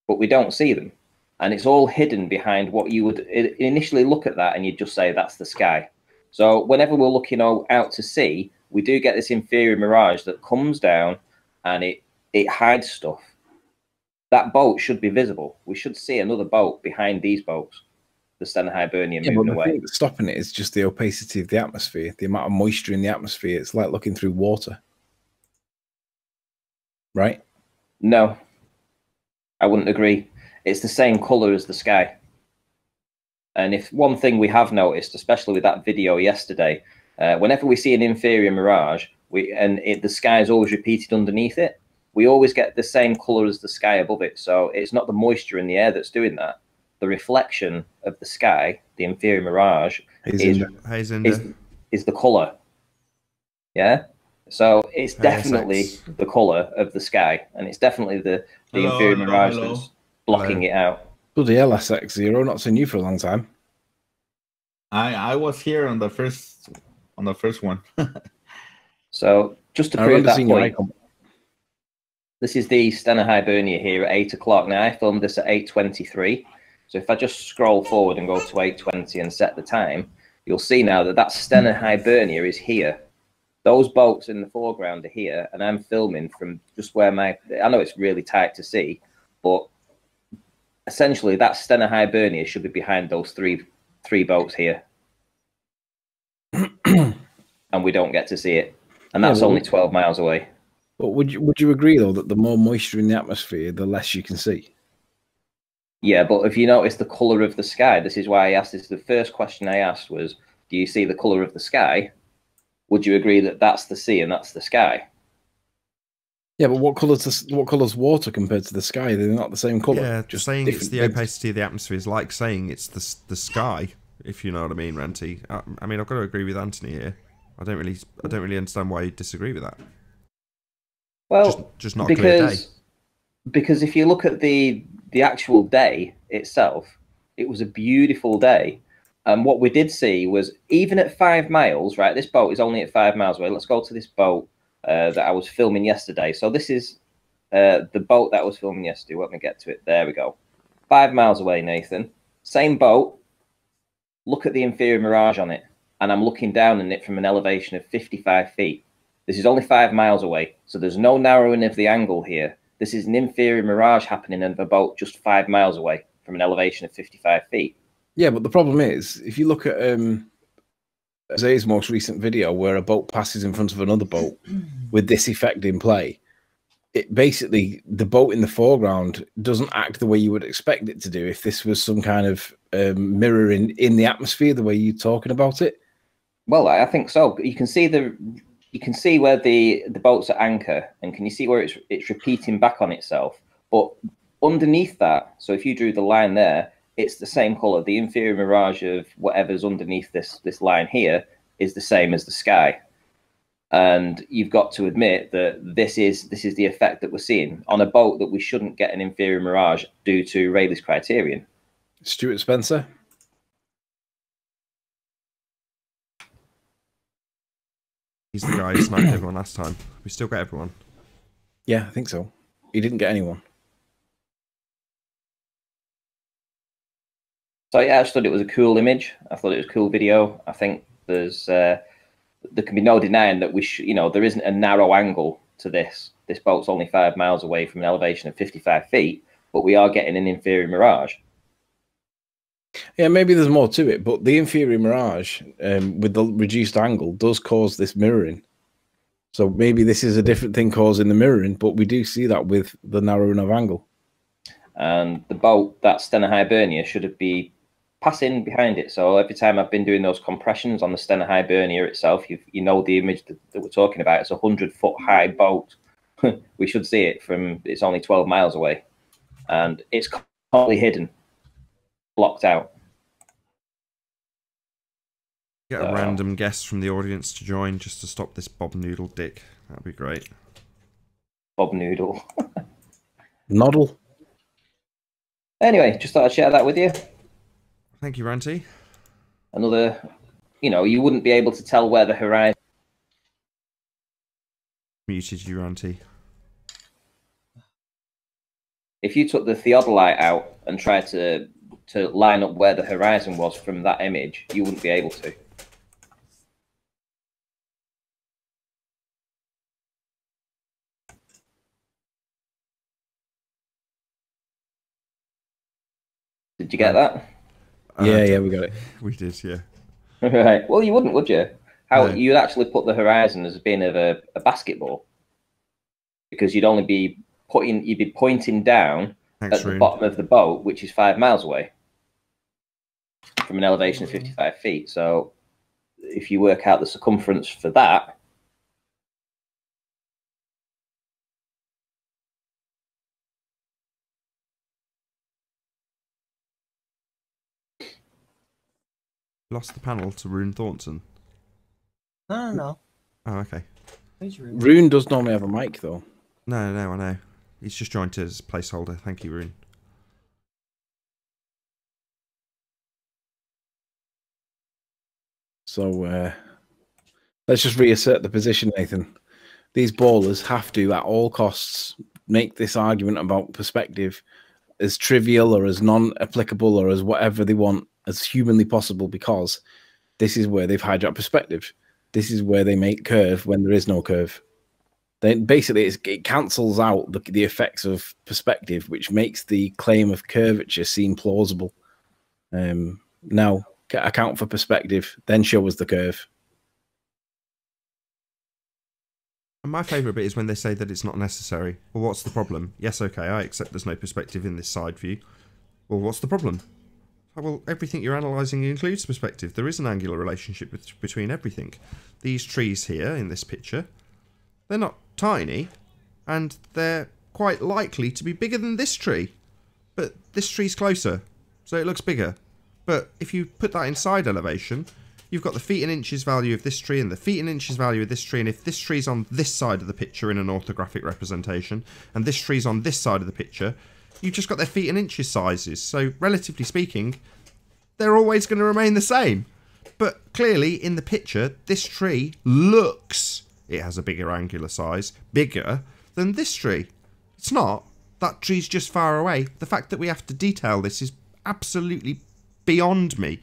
but we don't see them, and it's all hidden behind what you would initially look at that and you'd just say that's the sky. So whenever we're looking out to sea, we do get this inferior mirage that comes down and it hides stuff. That boat should be visible. We should see another boat behind these boats. The Stena Hibernia moving away. The thing that's stopping it is just the opacity of the atmosphere, the amount of moisture in the atmosphere. It's like looking through water. Right? No, I wouldn't agree. It's the same colour as the sky. And if one thing we have noticed, especially with that video yesterday, whenever we see an inferior mirage, the sky is always repeated underneath it, we always get the same colour as the sky above it. So it's not the moisture in the air that's doing that. The reflection of the sky, the inferior mirage, is the colour. Yeah? So it's definitely ASX. the color of the sky, and it's definitely the Hello, inferior hello, mirage hello. that's blocking it out. Bloody hell, SX0, not seen you for a long time. I was here on the first one. So just to I prove remember that seeing your point, icon. this is the Stena Hibernia here at 8 o'clock. Now I filmed this at 8:23. So if I just scroll forward and go to 8:20 and set the time, you'll see now that that Stena Hibernia is here. Those boats in the foreground are here, and I'm filming from just where I know it's really tight to see, but essentially that Stena Hibernia should be behind those three boats here. And we don't get to see it. And that's only 12 miles away. But would you agree, though, that the more moisture in the atmosphere, the less you can see? Yeah, but if you notice the colour of the sky, this is why I asked this. The first question I asked was, do you see the colour of the sky? Would you agree that that's the sea and that's the sky? Yeah, but what colour's water compared to the sky? They're not the same colour. Yeah, just saying it's the things. opacity of the atmosphere is like saying it's the sky, if you know what I mean, Ranty. I mean, I've got to agree with Anthony here. I don't really understand why you disagree with that. Well, just not a clear day. Because if you look at the actual day itself, it was a beautiful day. And what we did see was, even at 5 miles, right, this boat is only at 5 miles away. Let's go to this boat that I was filming yesterday. So this is the boat that I was filming yesterday. Let me get to it. There we go. 5 miles away, Nathan. Same boat. Look at the inferior mirage on it. And I'm looking down on it from an elevation of 55 feet. This is only 5 miles away. So there's no narrowing of the angle here. This is an inferior mirage happening in a boat just 5 miles away from an elevation of 55 feet. Yeah, but the problem is, if you look at Zay's most recent video where a boat passes in front of another boat with this effect in play, it basically, the boat in the foreground doesn't act the way you would expect it to do if this was some kind of mirror in the atmosphere, the way you're talking about it. Well, I think so. You can see where the boat's at anchor, and can you see where it's repeating back on itself? But underneath that, so if you drew the line there, it's the same color. The inferior mirage of whatever's underneath this line here is the same as the sky. And you've got to admit that this is the effect that we're seeing on a boat that we shouldn't get an inferior mirage due to Rayleigh's criterion. Stuart Spencer. He's the guy who sniped everyone last time. We still get everyone. Yeah, I think so. He didn't get anyone. So yeah, I just thought it was a cool image. I thought it was a cool video. I think there can be no denying that there isn't a narrow angle to this. This boat's only 5 miles away from an elevation of 55 feet, but we are getting an inferior mirage. Yeah, maybe there's more to it, but the inferior mirage with the reduced angle does cause this mirroring. So maybe this is a different thing causing the mirroring, but we do see that with the narrowing of angle. And the boat, that Stena Hibernia, should be passing behind it. So every time I've been doing those compressions on the Stena Hibernia itself, you know the image that we're talking about. It's a 100-foot high boat. We should see it from, it's only 12 miles away. And it's completely hidden, blocked out. Get a random guest from the audience to join just to stop this Bob Noodle dick. That'd be great. Bob Noodle. Noddle. Anyway, just thought I'd share that with you. Thank you, Ranty. Another, you wouldn't be able to tell where the horizon. Muted you, Ranty. If you took the theodolite out and tried to line up where the horizon was from that image, you wouldn't be able to. Did you get that? Yeah, we got it. We did, yeah. Right. Well, you wouldn't, would you? No. You'd actually put the horizon as being of a basketball, because you'd be pointing down at the bottom of the boat, which is 5 miles away from an elevation of 55 feet. So if you work out the circumference for that, Lost the panel to Rune Thornton. No. Oh, okay. Rune does normally have a mic, though. No, I know. He's just joined to as placeholder. Thank you, Rune. So let's just reassert the position, Nathan. These ballers have to, at all costs, make this argument about perspective as trivial or as non-applicable or as whatever they want as humanly possible, because this is where they've hijacked perspective. This is where they make curve when there is no curve. Basically, it cancels out the effects of perspective, which makes the claim of curvature seem plausible. Now, account for perspective, then show us the curve. And my favourite bit is when they say that it's not necessary. Well, what's the problem? Yes, okay, I accept there's no perspective in this side view. Well, what's the problem? Well, everything you're analysing includes perspective. There is an angular relationship between everything. These trees here in this picture, they're not tiny, and they're quite likely to be bigger than this tree. But this tree's closer, so it looks bigger. But if you put that in side elevation, you've got the feet in inches value of this tree and the feet in inches value of this tree, and if this tree's on this side of the picture in an orthographic representation, and this tree's on this side of the picture, you've just got their feet in inches sizes. So, relatively speaking, they're always going to remain the same. But clearly, in the picture, this tree looks... it has a bigger angular size, bigger than this tree. It's not. That tree's just far away. The fact that we have to detail this is absolutely beyond me.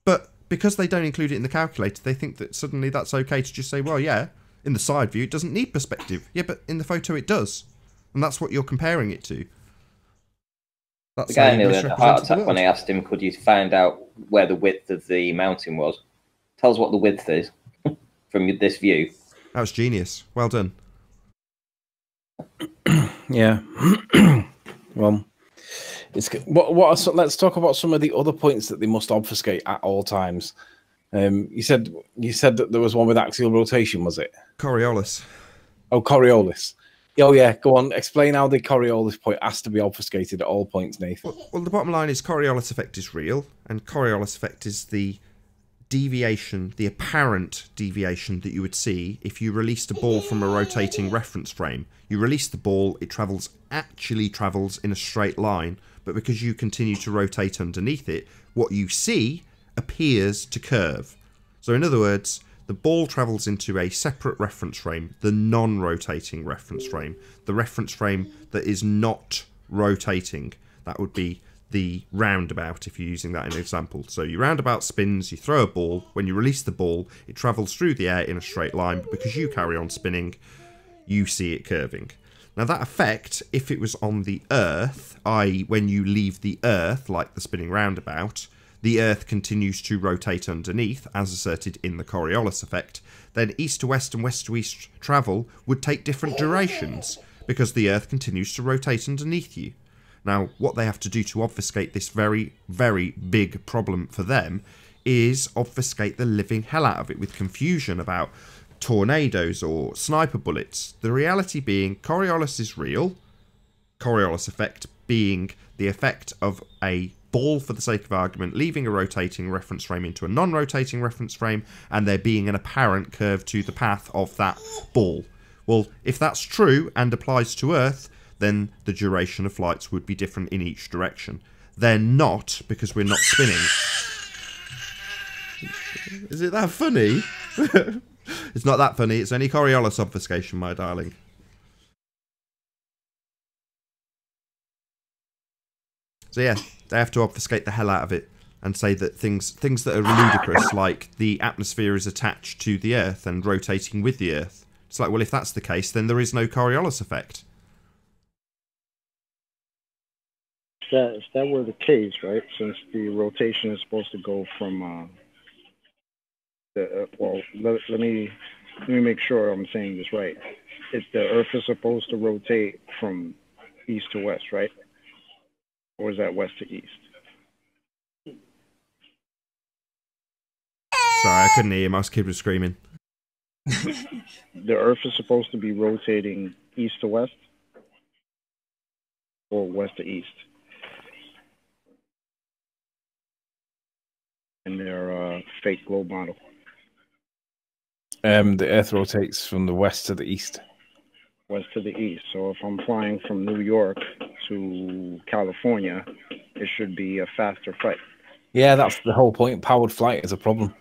But because they don't include it in the calculator, they think that suddenly that's okay to just say, well, yeah, in the side view, it doesn't need perspective. Yeah, but in the photo, it does. And that's what you're comparing it to. That's the guy nearly had a heart attack when I asked him, could you find out where the width of the mountain was? Tell us what the width is from this view. That was genius. Well done. Yeah. Well, let's talk about some of the other points that they must obfuscate at all times. You said that there was one with axial rotation, was it? Coriolis. Oh, Coriolis. Oh, yeah. Go on. Explain how the Coriolis point has to be obfuscated at all points, Nathan. Well, the bottom line is Coriolis effect is real, and Coriolis effect is the deviation, the apparent deviation that you would see if you released a ball from a rotating reference frame. You release the ball, it actually travels in a straight line, but because you continue to rotate underneath it, what you see appears to curve. So in other words, the ball travels into a separate reference frame, the non-rotating reference frame, the reference frame that is not rotating. That would be the roundabout, if you're using that in an example. So your roundabout spins, you throw a ball, when you release the ball, it travels through the air in a straight line, but because you carry on spinning, you see it curving. Now that effect, if it was on the Earth, i.e. when you leave the Earth, like the spinning roundabout, the Earth continues to rotate underneath, as asserted in the Coriolis effect, then east to west and west to east travel would take different durations, because the Earth continues to rotate underneath you. Now, what they have to do to obfuscate this very, very big problem for them is obfuscate the living hell out of it with confusion about tornadoes or sniper bullets. The reality being Coriolis is real, Coriolis effect being the effect of a ball, for the sake of argument, leaving a rotating reference frame into a non-rotating reference frame, and there being an apparent curve to the path of that ball. Well, if that's true and applies to Earth, then the duration of flights would be different in each direction. They're not, because we're not spinning. Is it that funny? It's not that funny. It's only Coriolis obfuscation, my darling. So yeah, they have to obfuscate the hell out of it and say that things that are ludicrous, like the atmosphere is attached to the Earth and rotating with the Earth. It's like, well, if that's the case, then there is no Coriolis effect. If that were the case, right? Since the rotation is supposed to go from let me make sure I'm saying this right. If the Earth is supposed to rotate from east to west, right? Or is that west to east? Sorry, I couldn't hear you. My kid was screaming. The Earth is supposed to be rotating east to west or west to east in their fake globe model. The Earth rotates from the west to the east. West to the east. So if I'm flying from New York to California, it should be a faster flight. Yeah, that's the whole point. Powered flight is a problem.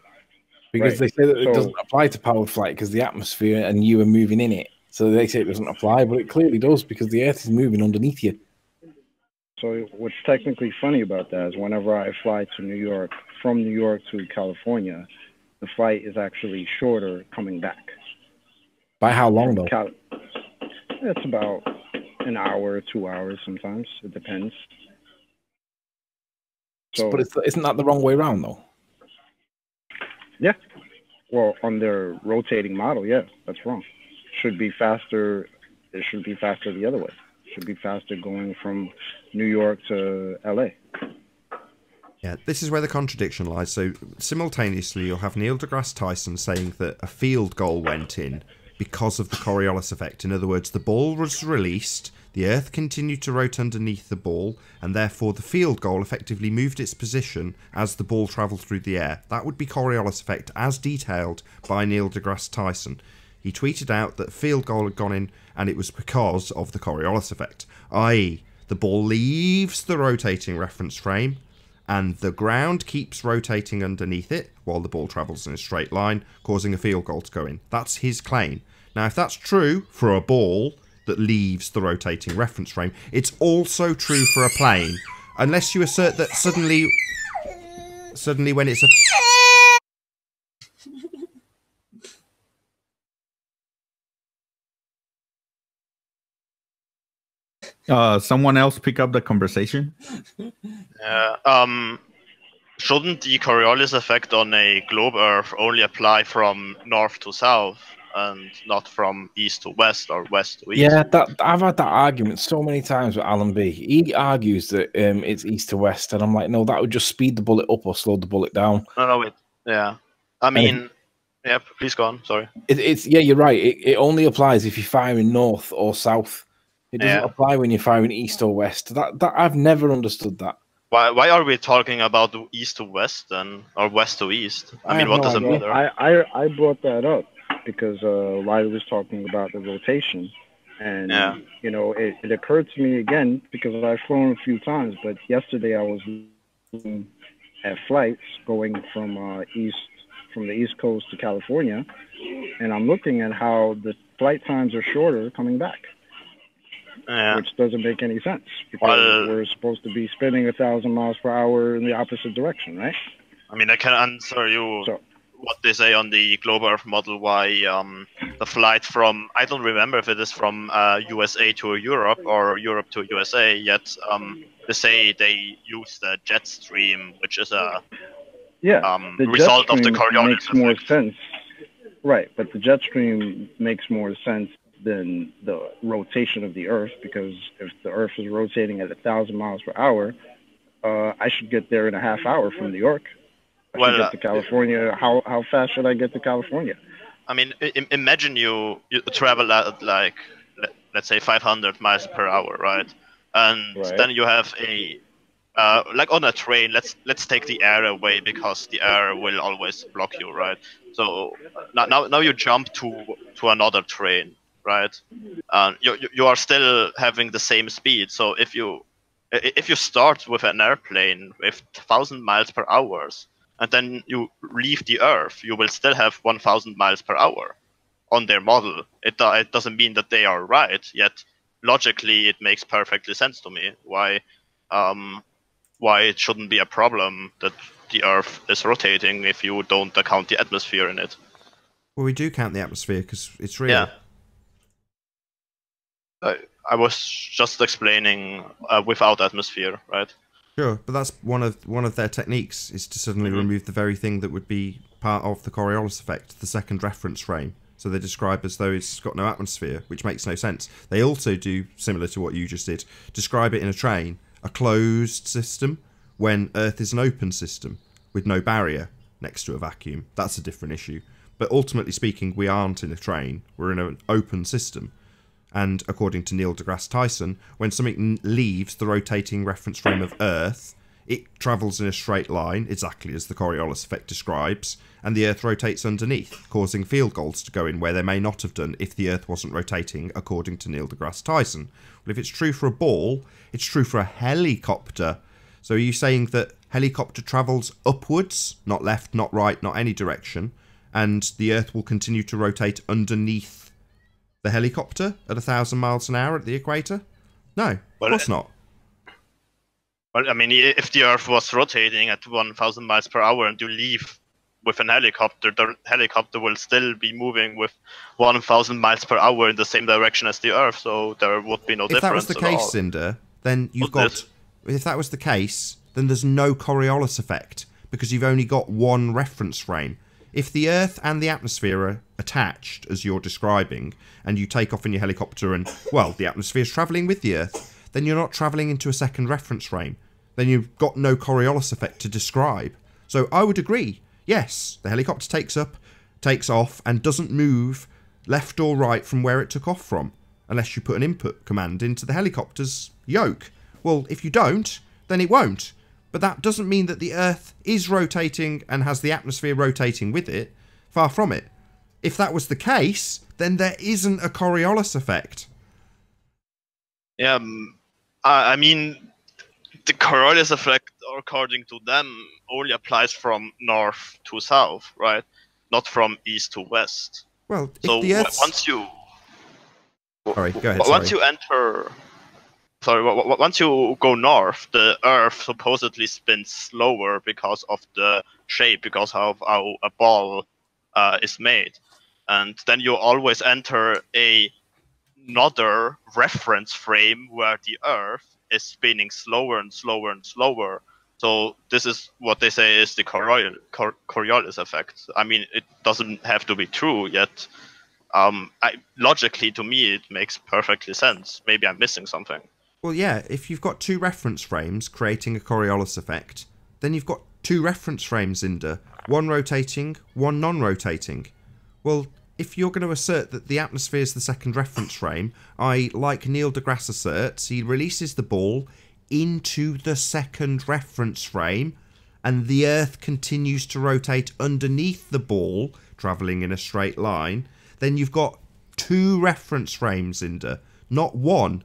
Because they say that it doesn't apply to powered flight because the atmosphere and you are moving in it. So they say it doesn't apply, but it clearly does because the Earth is moving underneath you. So what's technically funny about that is whenever I fly to New York, from New York to California, the flight is actually shorter coming back. By how long, though? It's about an hour, 2 hours sometimes. It depends. So, but isn't that the wrong way around, though? Yeah. Well, on their rotating model, yeah, that's wrong. Should be faster. It should be faster the other way. Should be faster going from New York to LA. Yeah, this is where the contradiction lies. So simultaneously, you'll have Neil deGrasse Tyson saying that a field goal went in because of the Coriolis effect. In other words, the ball was released, the Earth continued to rotate underneath the ball, and therefore the field goal effectively moved its position as the ball travelled through the air. That would be Coriolis effect, as detailed by Neil deGrasse Tyson. He tweeted out that field goal had gone in, and it was because of the Coriolis effect, i.e. the ball leaves the rotating reference frame, and the ground keeps rotating underneath it while the ball travels in a straight line, causing a field goal to go in. That's his claim. Now, if that's true for a ball that leaves the rotating reference frame, it's also true for a plane, unless you assert that suddenly when it's a... Someone else pick up the conversation? Shouldn't the Coriolis effect on a globe Earth only apply from north to south and not from east to west or west to east? Yeah, I've had that argument so many times with Alan B. He argues that it's east to west, and I'm like, no, that would just speed the bullet up or slow the bullet down. No, yeah. I mean, yeah, please go on, sorry. Yeah, you're right. It only applies if you're firing north or south. It doesn't apply when you're firing east or west. That I've never understood that. Why are we talking about east to west then, or west to east? I mean, what does it matter? I brought that up because Lite was talking about the rotation, and you know, it occurred to me again because I've flown a few times. But yesterday I was looking at flights going from the East Coast to California, and I'm looking at how the flight times are shorter coming back. Which doesn't make any sense because we're supposed to be spinning 1,000 miles per hour in the opposite direction, right? I mean, I can answer you what they say on the Globe Earth model, why the flight from, I don't remember if it is from USA to Europe or Europe to USA, yet they say they use the jet stream, which is a result of the Coriolis makes more sense. Right, but the jet stream makes more sense than the rotation of the Earth, because if the Earth is rotating at 1,000 miles per hour, I should get there in a half hour from New York. I should get to California. How fast should I get to California? I mean, imagine you travel at like, let's say 500 miles per hour, right? And then you have a like on a train. Let's take the air away because the air will always block you, right? So now you jump to another train. Right, you are still having the same speed. So if you start with an airplane with 1,000 miles per hour, and then you leave the Earth, you will still have 1,000 miles per hour on their model. It doesn't mean that they are right, yet logically it makes perfectly sense to me why it shouldn't be a problem that the Earth is rotating if you don't account the atmosphere in it. Well, we do count the atmosphere because it's real. Yeah. I was just explaining without atmosphere, right? Sure, but that's one of their techniques, is to suddenly remove the very thing that would be part of the Coriolis effect, the second reference frame. So they describe as though it's got no atmosphere, which makes no sense. They also do, similar to what you just did, describe it in a train, a closed system, when Earth is an open system with no barrier next to a vacuum. That's a different issue. But ultimately speaking, we aren't in a train, we're in an open system. And according to Neil deGrasse Tyson, when something leaves the rotating reference frame of Earth, it travels in a straight line, exactly as the Coriolis effect describes, and the Earth rotates underneath, causing field goals to go in where they may not have done if the Earth wasn't rotating, according to Neil deGrasse Tyson. Well, if it's true for a ball, it's true for a helicopter. So are you saying that helicopter travels upwards, not left, not right, not any direction, and the Earth will continue to rotate underneath the helicopter at 1,000 miles an hour at the equator? No, of course not. Well, I mean, if the Earth was rotating at 1,000 miles per hour and you leave with an helicopter, the helicopter will still be moving with 1,000 miles per hour in the same direction as the Earth, so there would be no difference. If that was the case, Cinder, then you've got... If that was the case, then there's no Coriolis effect, because you've only got one reference frame. If the Earth and the atmosphere are attached, as you're describing, and you take off in your helicopter and, well, the atmosphere's travelling with the Earth, then you're not travelling into a second reference frame. Then you've got no Coriolis effect to describe. So I would agree, yes, the helicopter takes up, takes off, and doesn't move left or right from where it took off from, unless you put an input command into the helicopter's yoke. Well, if you don't, then it won't. But that doesn't mean that the Earth is rotating and has the atmosphere rotating with it. Far from it. If that was the case, then there isn't a Coriolis effect. Yeah, I mean, the Coriolis effect, according to them, only applies from north to south, right? Not from east to west. Well, if so the Earth's... once you... Sorry, go ahead, once you enter... Sorry, once you go north, the Earth supposedly spins slower because of the shape, because of how a ball is made. And then you always enter another reference frame where the Earth is spinning slower and slower and slower. So this is what they say is the Coriolis effect. I mean, it doesn't have to be true yet. Logically, to me, it makes perfectly sense. Maybe I'm missing something. Well, yeah, if you've got two reference frames creating a Coriolis effect, then you've got two reference frames, Inder. One rotating, one non-rotating. Well, if you're going to assert that the atmosphere is the second reference frame, like Neil deGrasse asserts, he releases the ball into the second reference frame, and the Earth continues to rotate underneath the ball, travelling in a straight line, then you've got two reference frames, Inder, not one.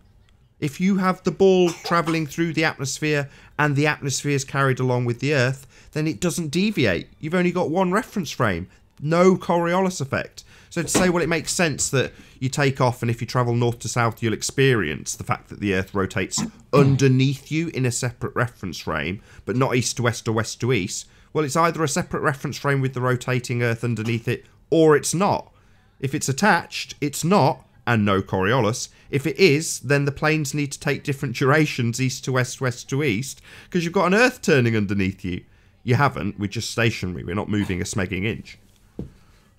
If you have the ball travelling through the atmosphere and the atmosphere is carried along with the Earth, then it doesn't deviate. You've only got one reference frame. No Coriolis effect. So to say, well, it makes sense that you take off and if you travel north to south, you'll experience the fact that the Earth rotates underneath you in a separate reference frame, but not east to west or west to east. Well, it's either a separate reference frame with the rotating Earth underneath it, or it's not. If it's attached, it's not, and no Coriolis. If it is, then the planes need to take different durations east to west, west to east, because you've got an Earth turning underneath you. You haven't, we're just stationary, we're not moving a smegging inch.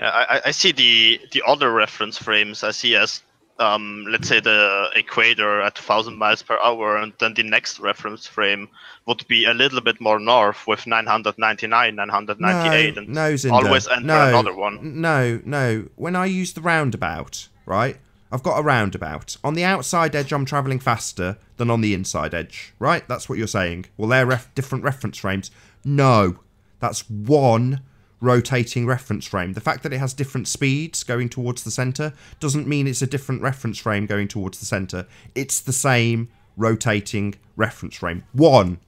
I see the other reference frames I see as, let's say, the equator at 1,000 miles per hour, and then the next reference frame would be a little bit more north with 999, 998, and always enter another one. No. When I use the roundabout, right? I've got a roundabout. On the outside edge, I'm travelling faster than on the inside edge, right? That's what you're saying. Well, they're different reference frames. No, that's one rotating reference frame. The fact that it has different speeds going towards the centre doesn't mean it's a different reference frame going towards the centre. It's the same rotating reference frame. One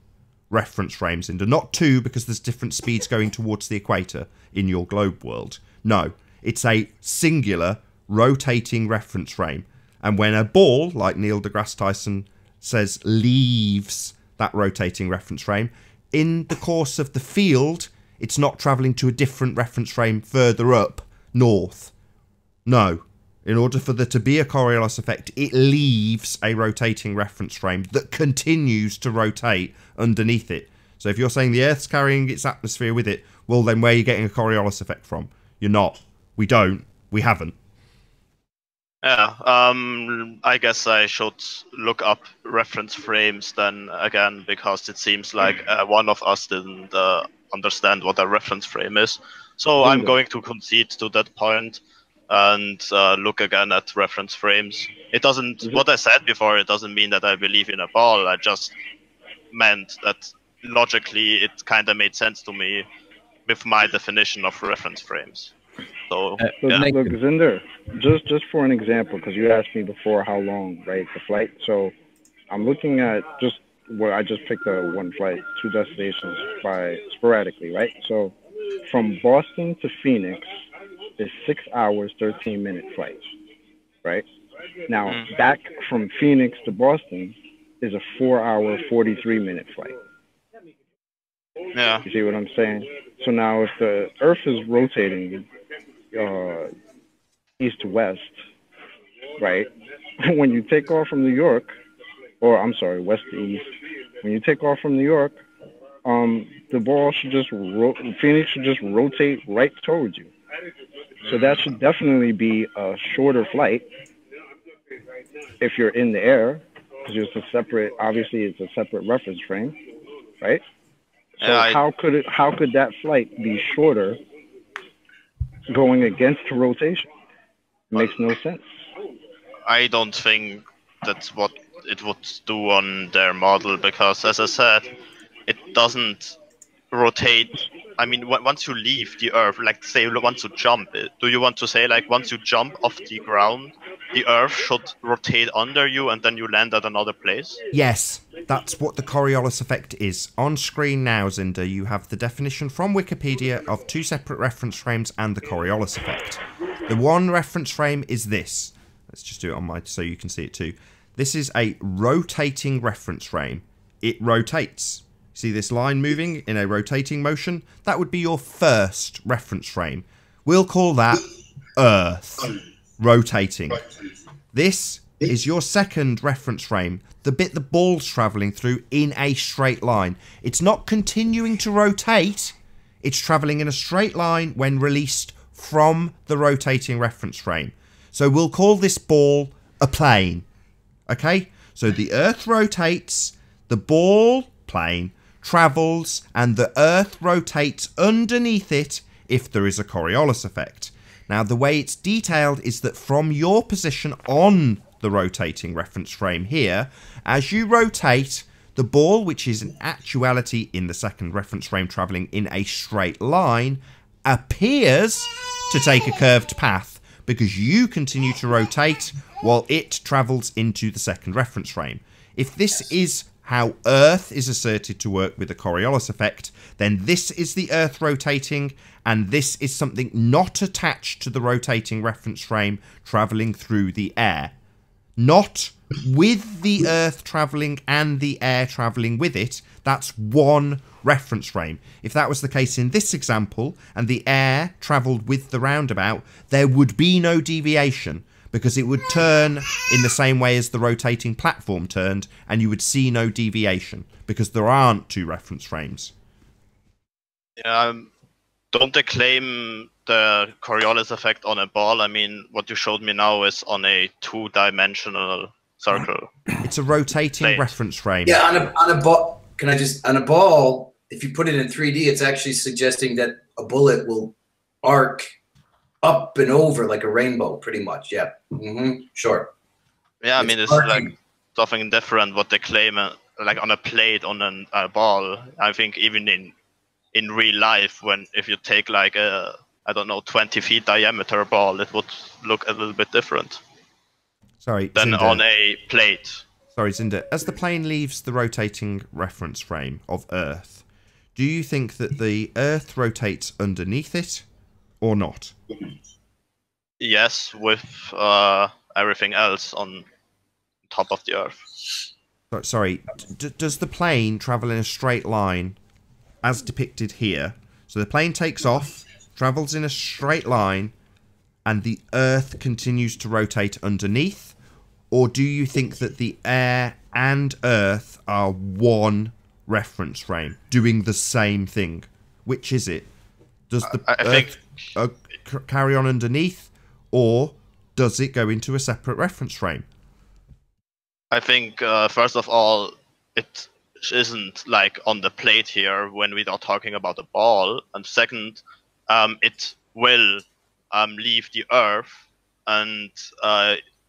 reference frame, Cinder, not two, because there's different speeds going towards the equator in your globe world. No, it's a singular rotating reference frame. And when a ball, like Neil deGrasse Tyson says, leaves that rotating reference frame, in the course of the field, it's not travelling to a different reference frame further up north. No. In order for there to be a Coriolis effect, it leaves a rotating reference frame that continues to rotate underneath it. So if you're saying the Earth's carrying its atmosphere with it, well, then where are you getting a Coriolis effect from? You're not. We don't. We haven't. Yeah, I guess I should look up reference frames then again, because it seems like one of us didn't understand what a reference frame is. So I'm going to concede to that point and look again at reference frames. It doesn't, what I said before, it doesn't mean that I believe in a ball. I just meant that logically it kind of made sense to me with my definition of reference frames. So Look, Zinder, just for an example, because you asked me before how long, right, the flight. So I'm looking at I just picked one flight, 2 destinations sporadically, right? So from Boston to Phoenix is 6 hours, 13-minute flight, right? Now back from Phoenix to Boston is a 4-hour, 43-minute flight. Yeah. You see what I'm saying? So now if the Earth is rotating east to west, right? When you take off from New York, or I'm sorry, west to east, when you take off from New York, the ball should just Phoenix should just rotate right towards you. So that should definitely be a shorter flight if you're in the air, because obviously it's a separate reference frame, right? So how could that flight be shorter going against the rotation? It makes no sense. I don't think that's what it would do on their model, because as I said, it doesn't rotate. I mean, once you leave the Earth, like say once you jump, do you want to say like once you jump off the ground, the Earth should rotate under you and then you land at another place? Yes, that's what the Coriolis effect is. On screen now, Zinder, you have the definition from Wikipedia of 2 separate reference frames and the Coriolis effect. The one reference frame is this. Let's just do it on my so you can see it too. This is a rotating reference frame. It rotates. See this line moving in a rotating motion? That would be your first reference frame. We'll call that Earth. Rotating. This is your second reference frame. The bit the ball's travelling through in a straight line. It's not continuing to rotate. It's travelling in a straight line when released from the rotating reference frame. So we'll call this ball a plane. Okay? So the Earth rotates, the ball, plane, travels, and the Earth rotates underneath it if there is a Coriolis effect. Now, the way it's detailed is that from your position on the rotating reference frame here, as you rotate, the ball, which is in actuality in the second reference frame travelling in a straight line, appears to take a curved path because you continue to rotate while it travels into the second reference frame. If this is how Earth is asserted to work with the Coriolis effect, then this is the Earth rotating, and this is something not attached to the rotating reference frame travelling through the air. Not with the Earth travelling and the air travelling with it. That's one reference frame. If that was the case in this example, and the air travelled with the roundabout, there would be no deviation, because it would turn in the same way as the rotating platform turned, and you would see no deviation, because there aren't 2 reference frames. Yeah, don't they claim the Coriolis effect on a ball? I mean, what you showed me now is on a 2-dimensional circle. It's a rotating reference frame. Yeah, on a ball. Can I just on a ball? If you put it in 3D, it's actually suggesting that a bullet will arc up and over like a rainbow, pretty much. Yeah. Sure. Yeah, I mean, it's like something different what they claim, like on a plate, on a ball. I think even in real life, if you take like a, I don't know, 20 feet diameter ball, it would look a little bit different. Sorry, than Zinder. On a plate. Sorry, Zinder. As the plane leaves the rotating reference frame of Earth, do you think that the Earth rotates underneath it or not? Yes, with everything else on top of the Earth. Sorry, does the plane travel in a straight line as depicted here? So the plane takes off, travels in a straight line, and the Earth continues to rotate underneath? Or do you think that the air and Earth are one reference frame, doing the same thing? Which is it? Does the Earth carry on underneath, or does it go into a separate reference frame? I think, first of all, it isn't like on the plate here when we are talking about a ball. And second, it will leave the Earth, and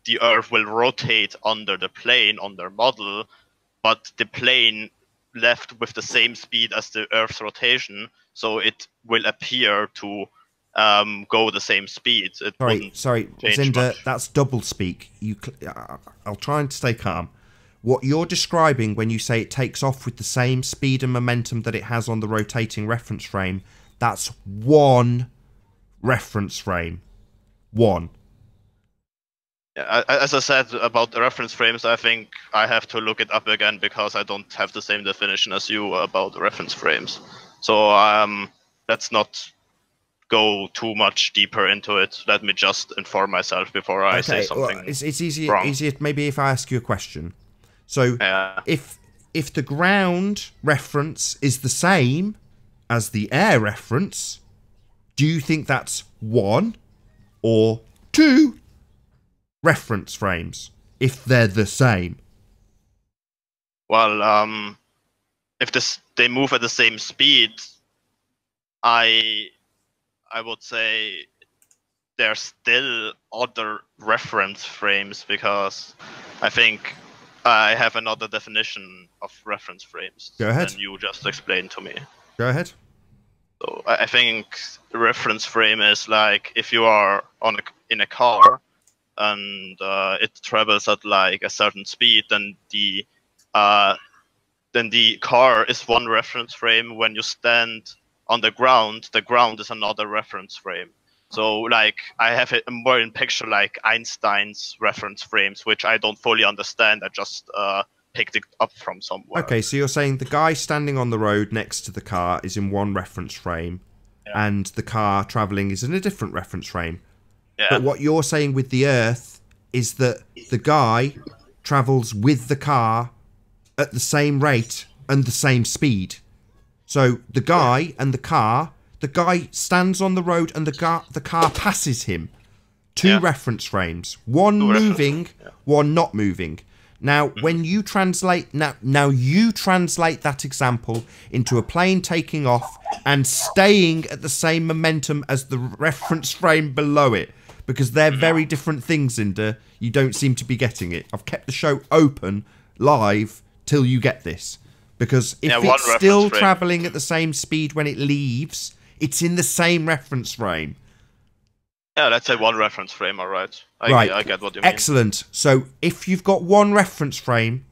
the Earth will rotate under the plane, on their model, but the plane left with the same speed as the Earth's rotation, so it will appear to go the same speed. Sorry, Zinder, that's double speak. I'll try and stay calm. What you're describing when you say it takes off with the same speed and momentum that it has on the rotating reference frame, that's one reference frame. One. Yeah, as I said about the reference frames, I think I have to look it up again because I don't have the same definition as you about the reference frames. So let's not go too much deeper into it. Let me just inform myself before I say something. Well, it's easier maybe if I ask you a question. So if the ground reference is the same as the air reference, do you think that's one or two reference frames if they're the same? Well, if they move at the same speed, I would say there's still other reference frames, because I think I have another definition of reference frames than you just explained to me. Go ahead. So I think the reference frame is like if you are in a car and it travels at like a certain speed, then the car is one reference frame. When you stand on the ground is another reference frame. So like I have it more in picture like Einstein's reference frames, which I don't fully understand. I just picked it up from somewhere. Okay, so you're saying the guy standing on the road next to the car is in one reference frame, and the car traveling is in a different reference frame. Yeah. But what you're saying with the Earth is that the guy travels with the car at the same rate and the same speed. So the guy and the car, the guy stands on the road and the car passes him. Two reference frames, one moving, one not moving. Now, when you translate you translate that example into a plane taking off and staying at the same momentum as the reference frame below it, because they're very different things, Zinder. You don't seem to be getting it. I've kept the show open, live, till you get this. Because if it's still travelling at the same speed when it leaves, it's in the same reference frame. Yeah, let's say one reference frame, alright. I get what you mean. Excellent. So if you've got one reference frame,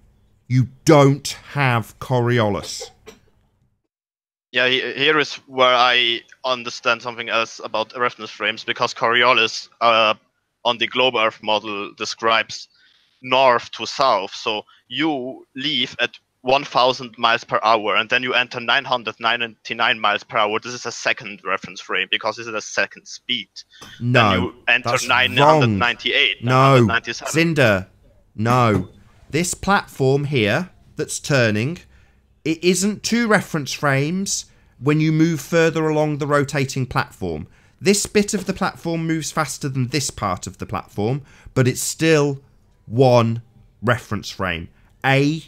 you don't have Coriolis. Yeah, here is where I understand something else about reference frames, because Coriolis on the globe Earth model describes north to south. So you leave at 1,000 miles per hour and then you enter 999 miles per hour. This is a second reference frame because this is a second speed. No, then you enter that's 998, wrong. 997. Zinder, no. This platform here that's turning, it isn't two reference frames when you move further along the rotating platform. This bit of the platform moves faster than this part of the platform, but it's still one reference frame. A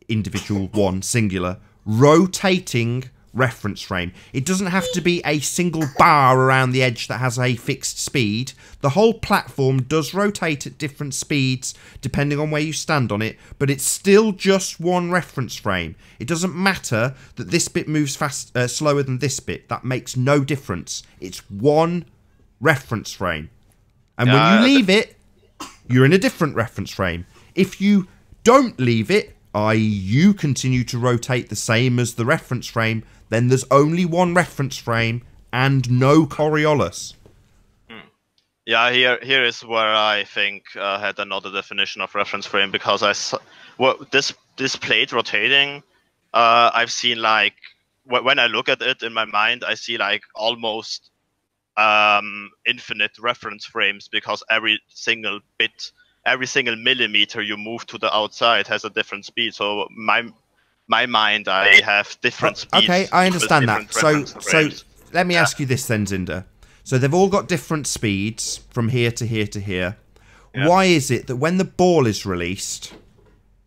individual, one singular rotating reference frame. It doesn't have to be a single bar around the edge that has a fixed speed. The whole platform does rotate at different speeds depending on where you stand on it, but it's still just one reference frame. It doesn't matter that this bit moves slower than this bit. That makes no difference. It's one reference frame. And when you leave it, you're in a different reference frame. If you don't leave it, i.e. you continue to rotate the same as the reference frame, then there's only one reference frame and no Coriolis. Yeah, here is where I think I had another definition of reference frame, because this plate rotating, I've seen like, when I look at it in my mind, I see like almost infinite reference frames, because every single millimeter you move to the outside has a different speed. So my mind, I have different speeds. Okay, I understand that. So let me ask you this then, Zinder. So they've all got different speeds from here to here to here. Yeah. Why is it that when the ball is released,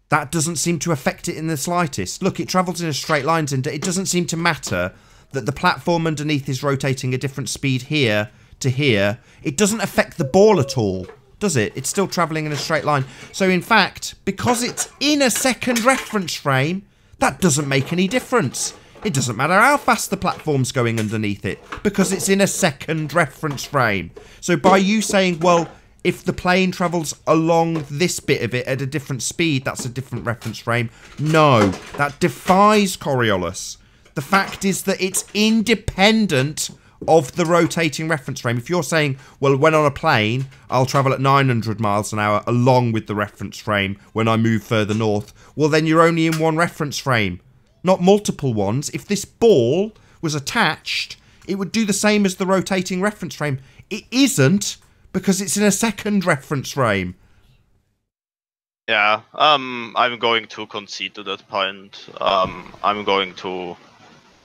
that doesn't seem to affect it in the slightest? Look, it travels in a straight line, Zinder. It doesn't seem to matter that the platform underneath is rotating a different speed here to here. It doesn't affect the ball at all, does it? It's still travelling in a straight line. So in fact, because it's in a second reference frame, That doesn't make any difference. It doesn't matter how fast the platform's going underneath it, because it's in a second reference frame. So by you saying, well, if the plane travels along this bit of it at a different speed, that's a different reference frame. No, that defies Coriolis. The fact is that it's independent of the rotating reference frame. If you're saying, well, when on a plane, I'll travel at 900 miles an hour along with the reference frame when I move further north, well, then you're only in one reference frame, not multiple ones. If this ball was attached, it would do the same as the rotating reference frame. It isn't, because it's in a second reference frame. Yeah, I'm going to concede to that point. I'm going to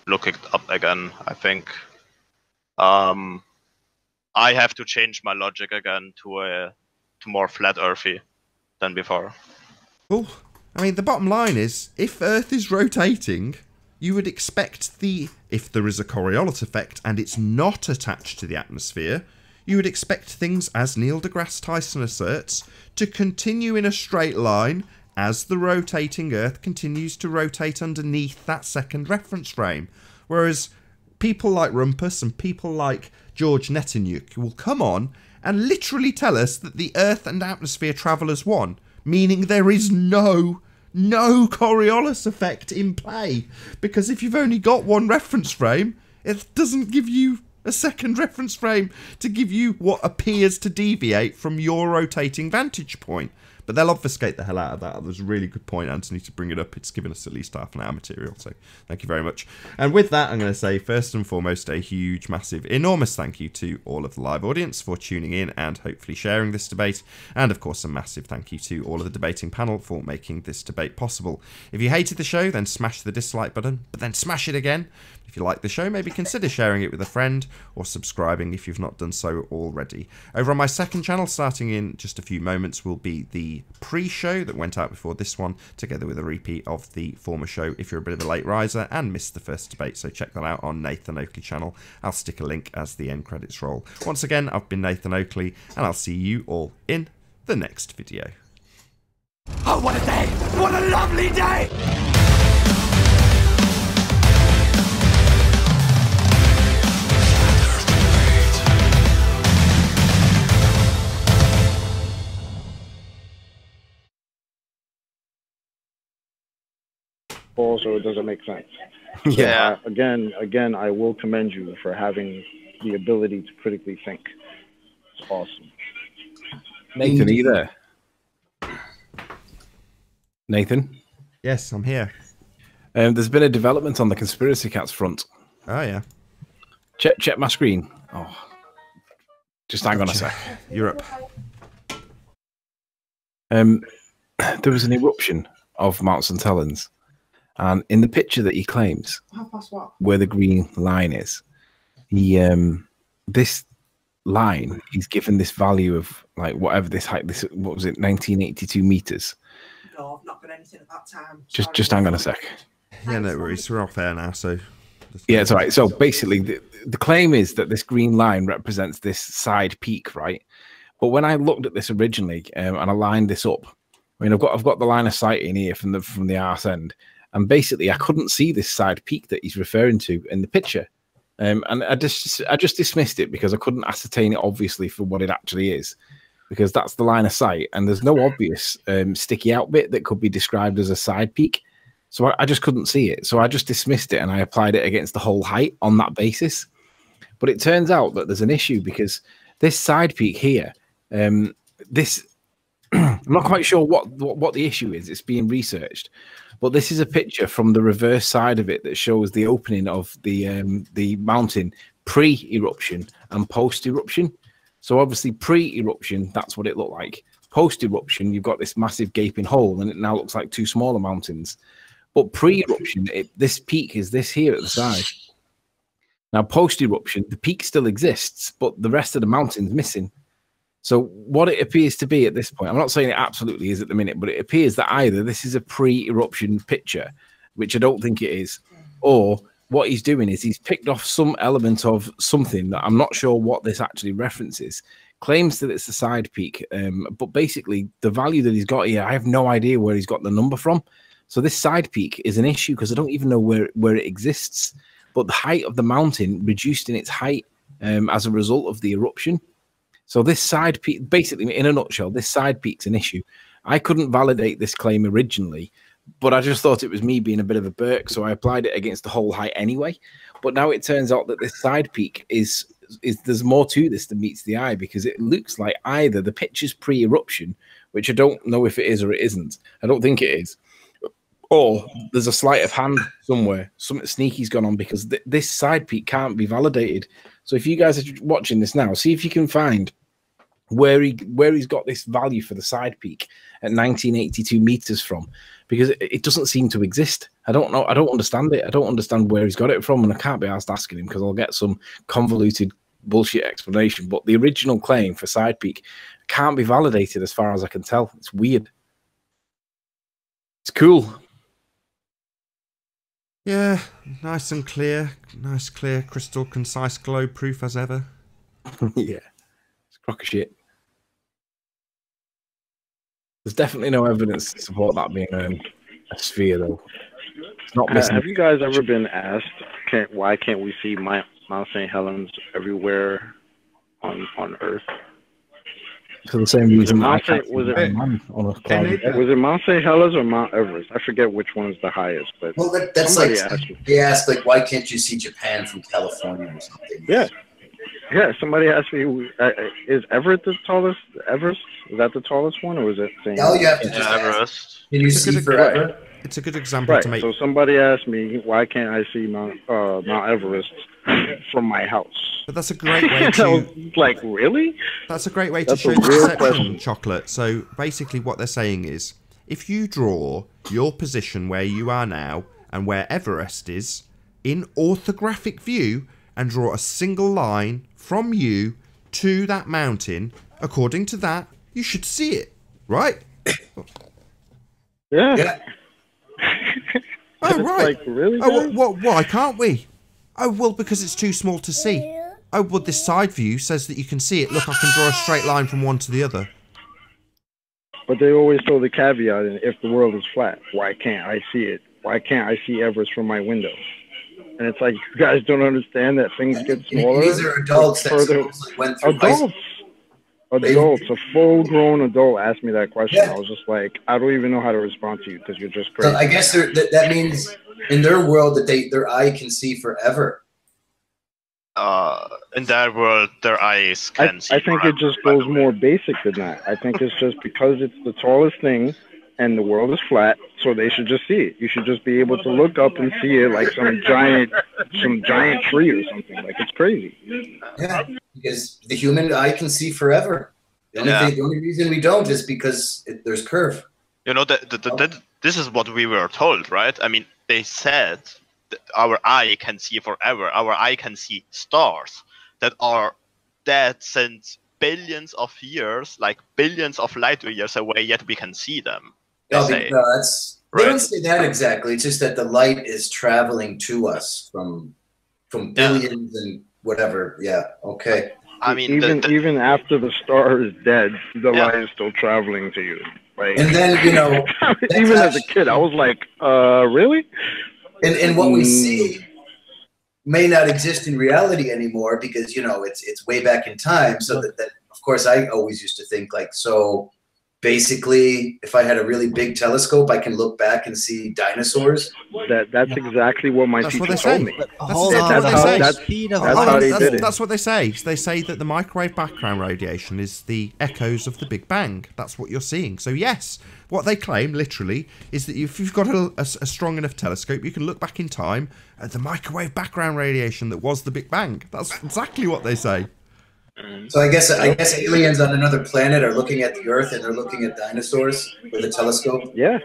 look it up again, I think. I have to change my logic again to more flat earthy than before. Well, I mean, the bottom line is, if Earth is rotating, you would expect if there is a Coriolis effect and it's not attached to the atmosphere, you would expect things, as Neil deGrasse Tyson asserts, to continue in a straight line as the rotating Earth continues to rotate underneath that second reference frame. Whereas people like Rumpus and people like George Netanyahu will come on and literally tell us that the Earth and atmosphere travel as one, meaning there is no Coriolis effect in play. Because if you've only got one reference frame, it doesn't give you a second reference frame to give you what appears to deviate from your rotating vantage point. But they'll obfuscate the hell out of that. That was a really good point, Anthony, to bring it up. It's given us at least half an hour material, so thank you very much. And with that, I'm going to say, first and foremost, a huge, massive, enormous thank you to all of the live audience for tuning in and hopefully sharing this debate. And, of course, a massive thank you to all of the debating panel for making this debate possible. If you hated the show, then smash the dislike button, but then smash it again. If you like the show, maybe consider sharing it with a friend or subscribing if you've not done so already. Over on my second channel, starting in just a few moments, will be the pre-show that went out before this one, together with a repeat of the former show if you're a bit of a late riser and missed the first debate, so check that out on Nathan Oakley channel. I'll stick a link as the end credits roll. Once again, I've been Nathan Oakley, and I'll see you all in the next video. Oh, what a day! What a lovely day! Also, it doesn't make sense. Yeah. Again, I will commend you for having the ability to critically think. It's awesome. Nathan, are you there? Nathan? Yes, I'm here. There's been a development on the Conspiracy Cats front. Oh, yeah. Check my screen. Oh, just hang on a sec. Europe. There was an eruption of Mount St. Helens. And in the picture that he claims, where the green line is, this line, he's given this value of like whatever this height, what was it, 1982 meters. No, I've not got anything at that time. Just hang on a sec. Yeah, no worries. We're off air now, so. Yeah, it's all right. So basically, the claim is that this green line represents this side peak, right? But when I looked at this originally and I lined this up, I mean, I've got the line of sight in here from the arse end. And basically, I couldn't see this side peak that he's referring to in the picture. And I just dismissed it because I couldn't ascertain it, obviously, for what it actually is. Because that's the line of sight. And there's no obvious sticky out bit that could be described as a side peak. So I just couldn't see it. So I just dismissed it and I applied it against the whole height on that basis. But it turns out that there's an issue because this side peak here, I'm not quite sure what the issue is. It's being researched. But this is a picture from the reverse side of it that shows the opening of the mountain pre-eruption and post-eruption. So obviously pre-eruption, that's what it looked like. Post-eruption, you've got this massive gaping hole and it now looks like two smaller mountains. But pre-eruption, this peak is this here at the side. Now post-eruption, the peak still exists, but the rest of the mountain's missing. So what it appears to be at this point, I'm not saying it absolutely is at the minute, but it appears that either this is a pre-eruption picture, which I don't think it is, or what he's doing is he's picked off some element of something that I'm not sure what this actually references, claims that it's the side peak, but basically the value that he's got here, I have no idea where he's got the number from, So this side peak is an issue because I don't even know where it exists. But the height of the mountain reduced in its height as a result of the eruption. So this side peak, basically, in a nutshell, this side peak's an issue. I couldn't validate this claim originally, but I just thought it was me being a bit of a Burke, so I applied it against the whole height anyway. But now it turns out that this side peak is there's more to this than meets the eye, because it looks like either the picture's pre-eruption, which I don't know if it is or it isn't. I don't think it is. Or there's a sleight of hand somewhere. Something sneaky's gone on, because this side peak can't be validated. So if you guys are watching this now, see if you can find where he's got this value for the side peak at 1982 meters from, because it doesn't seem to exist. I don't know. I don't understand it. I don't understand where he's got it from, and I can't be asked asking him because I'll get some convoluted bullshit explanation. But the original claim for side peak can't be validated as far as I can tell. It's weird. It's cool. Yeah, nice and clear. Nice, clear, crystal, concise globe proof as ever. Yeah, it's a crock of shit. There's definitely no evidence to support that being a sphere, though. It's not missing. Have you guys ever been asked, why can't we see Mount St. Helens everywhere on Earth? For the same reason, was it Mount St. Helens or Mount Everest? I forget which one is the highest. But well, that's like they asked, like, why can't you see Japan from California or something? Yeah. Yeah, somebody asked me, is Everest the tallest? Everest? Is that the tallest one, or is it St. No, you have to just Everest. Can you see forever? It's a good example to make. So somebody asked me, why can't I see Mount Everest from my house? But that's a great way to... like, really? That's a great way to show perception, Chocolate. So basically what they're saying is, if you draw your position where you are now and where Everest is in orthographic view and draw a single line from you to that mountain, according to that, you should see it, right? Yeah. Oh, right. Like, really? Oh, why can't we? Oh, well, because it's too small to see. Oh, well, this side view says that you can see it. Look, I can draw a straight line from one to the other. But they always throw the caveat in, if the world is flat, why can't I see it? Why can't I see Everest from my window? And it's like, you guys don't understand that things get smaller. These are adults that supposedly went through Adults, a full-grown adult asked me that question. Yeah. I was just like, I don't even know how to respond to you because you're just crazy. So I guess that means in their world that their eye can see forever. In their world, their eyes can see I think forever, it just goes more basic than that. I think it's just because it's the tallest thing and the world is flat, so they should just see it. You should just be able to look up and see it like some giant tree or something. Like, it's crazy. Yeah, because the human eye can see forever. The only reason we don't is because there's curve. You know, this is what we were told, right? I mean, they said that our eye can see forever. Our eye can see stars that are dead since billions of years, like billions of light years away, yet we can see them. They don't say that exactly. It's just that the light is traveling to us from billions and whatever. Yeah. Okay. I mean, even after the star is dead, the light is still traveling to you. Like, and then, you know, even as a kid, I was like, really? And what we see may not exist in reality anymore because, you know, it's way back in time. So that of course, I always used to think like, so basically, if I had a really big telescope, I can look back and see dinosaurs. That's exactly what my teacher told me. That's what they say. They say that the microwave background radiation is the echoes of the Big Bang. That's what you're seeing. So yes, what they claim literally is that if you've got a strong enough telescope, you can look back in time at the microwave background radiation that was the Big Bang. That's exactly what they say. So I guess aliens on another planet are looking at the Earth and they're looking at dinosaurs with a telescope. Yeah.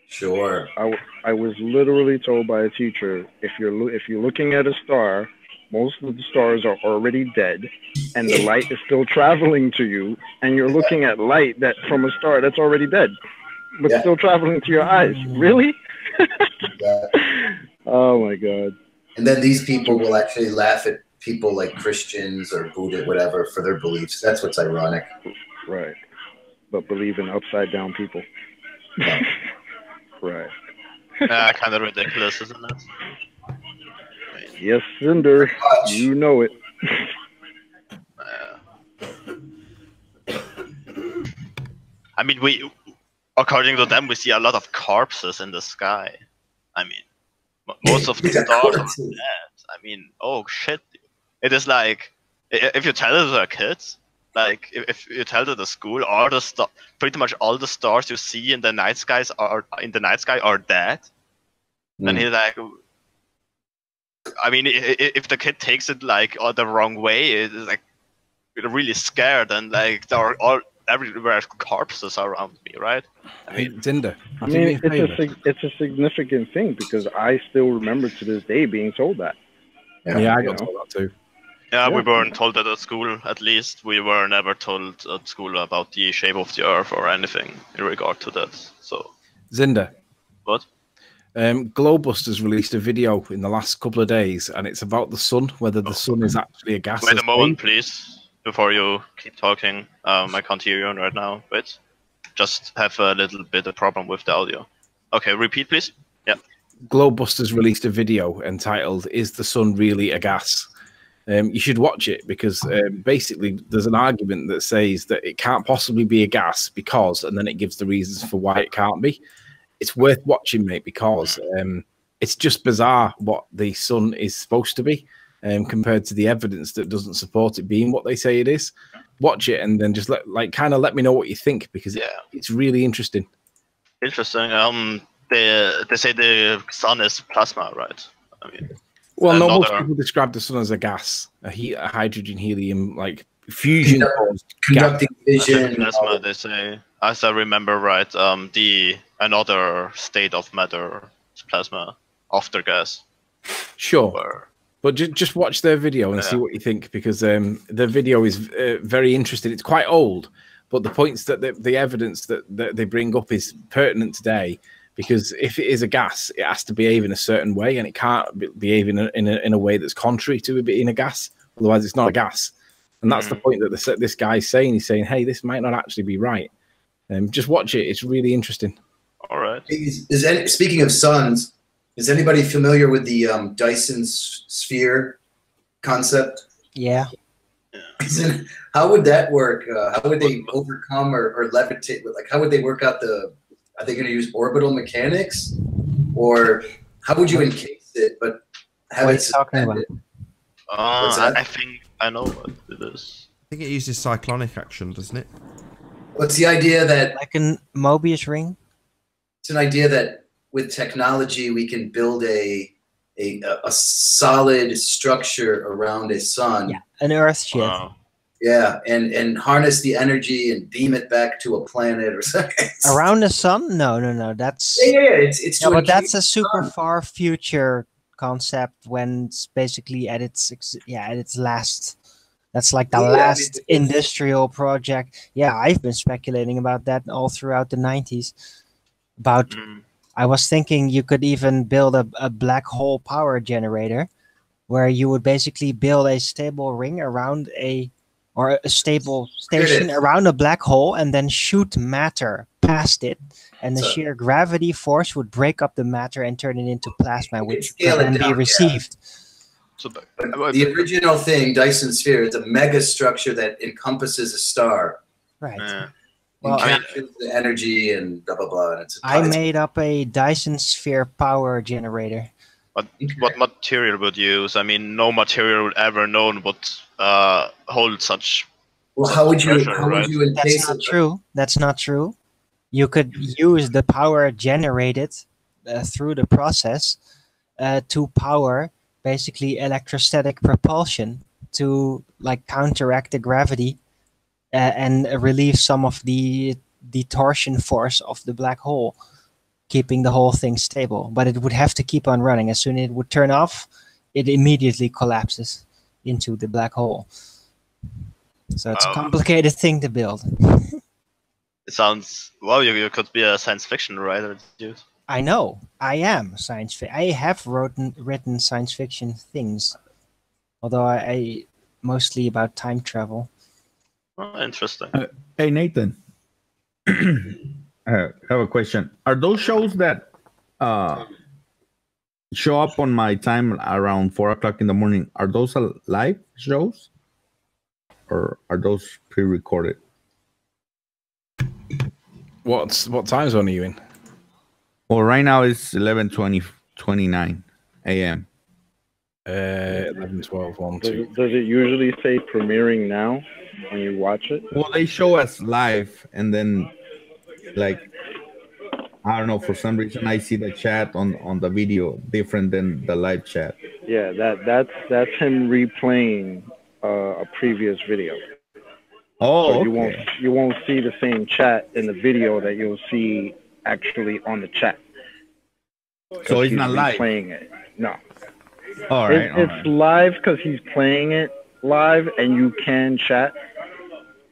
Sure. I was literally told by a teacher, if you're looking at a star, most of the stars are already dead, and the light is still traveling to you, and you're looking at light that from a star that's already dead, but still traveling to your eyes. Really? Oh my God. And then these people will actually laugh at people like Christians or Buddha, whatever, for their beliefs. That's what's ironic. Right. But believe in upside down people. Right. Kind of ridiculous, isn't it? Yes, Cinder. You know it. I mean, according to them, we see a lot of corpses in the sky. I mean, most of the stars are dead. I mean, oh shit! It is like if you tell it to the kids, like if you tell to the school, all the pretty much all the stars you see in the night sky are dead. Then he's like, I mean, if the kid takes it like the wrong way, it's like really scared and like there are all everywhere corpses around me, right? I mean, Tinder. I mean, it's a significant thing because I still remember to this day being told that. Yeah, I got told that too. Yeah, we weren't told that at school. At least we were never told at school about the shape of the Earth or anything in regard to that. So, Zinda. What? Glowbusters released a video in the last couple of days, and it's about the sun, whether the sun is actually a gas. Wait a moment, please, before you keep talking. I can't hear you right now. Wait, just have a little bit of problem with the audio. Okay, repeat, please. Yeah. Glowbusters released a video entitled "Is the Sun Really a Gas?" You should watch it because basically there's an argument that says that it can't possibly be a gas because, and then it gives the reasons for why it can't be. It's worth watching, mate, because it's just bizarre what the sun is supposed to be compared to the evidence that doesn't support it being what they say it is. Watch it and then just kind of let me know what you think because it's really interesting. Interesting. They say the sun is plasma, right? I mean, well, no, most people describe the sun as a gas, a hydrogen helium like fusion, conducting fission. Plasma, they say. As I remember right, another state of matter is plasma after gas. Sure, but just watch their video and see what you think because their video is very interesting. It's quite old, but the points that the evidence that they bring up is pertinent today because if it is a gas, it has to behave in a certain way and it can't behave in a way that's contrary to it being a gas. Otherwise, it's not a gas. And that's the point that this guy's saying. He's saying, hey, this might not actually be right. Just watch it. It's really interesting. All right. Speaking of suns, is anybody familiar with the Dyson sphere concept? Yeah. How would that work? How would they overcome or levitate? Like, how would they work out are they going to use orbital mechanics? Or how would you encase it but have it suspended? I think I know what it is. I think it uses cyclonic action, doesn't it? What's the idea that... Like a Mobius ring? It's an idea that with technology we can build a solid structure around a sun. Yeah, an Earth ship. Wow. Yeah, and harness the energy and beam it back to a planet or something. Around the sun? No. That's it's but that's a super far future concept when it's basically at its last. That's like the last industrial project. Yeah, I've been speculating about that all throughout the 90s. I was thinking you could even build a black hole power generator where you would basically build a stable ring around a stable station around a black hole and then shoot matter past it. And the sheer gravity force would break up the matter and turn it into plasma, which could then be received. So the original thing, Dyson sphere, is a mega structure that encompasses a star. Right. Well, captures the energy and blah blah blah. And I made up a Dyson sphere power generator. What material would you use? I mean, no material ever known would hold such. Well, how would you encase it? That's not true. That's not true. You could use the power generated through the process to power basically electrostatic propulsion to like counteract the gravity and relieve some of the torsion force of the black hole, keeping the whole thing stable. But it would have to keep on running. As soon as it would turn off, it immediately collapses into the black hole. So it's a complicated thing to build. It sounds, well, you could be a science fiction writer, dude. I know. I am science fiction. I have written science fiction things, although I mostly about time travel. Oh, interesting. Hey, Nathan. I have a question. Are those shows that show up on my time around 4 o'clock in the morning? Are those live shows, or are those pre-recorded? What time zone are you in? Well, right now it's 11:29 a.m. 11, 12, 1, 2. Does it usually say premiering now when you watch it? Well, they show us live, and then like I don't know, for some reason I see the chat on the video different than the live chat. Yeah, that's him replaying a previous video. Oh, so okay. you won't see the same chat in the video that you'll see actually on the chat. So it's not live. Playing it, no. All right, it's live because he's playing it live, and you can chat.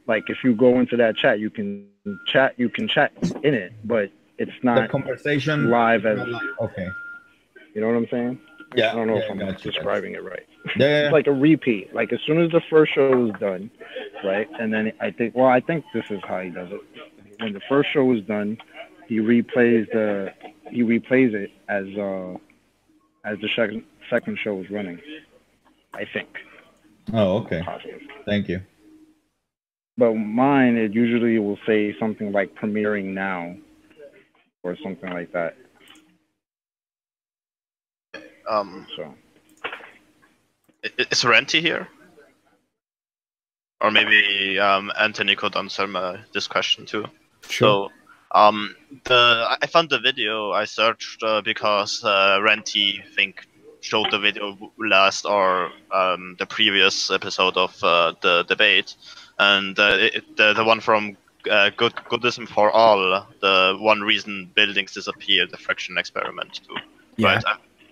Like if you go into that chat, you can chat in it, but it's not the conversation live as okay. You know what I'm saying? Yeah. I don't know if I'm describing it right. Yeah. It's like a repeat. Like as soon as the first show is done, right? And then I think this is how he does it. When the first show is done, he replays it as the second show is running. I think. Oh, okay. Thank you. But mine, it usually will say something like premiering now, or something like that. So. Is Renty here? Or maybe Anthony could answer this question too. Sure. So, I found the video I searched because Renty showed the video last or the previous episode of the debate, and the one from Goodism for All, the one reason buildings disappear, the fraction experiment too. Yeah. Right?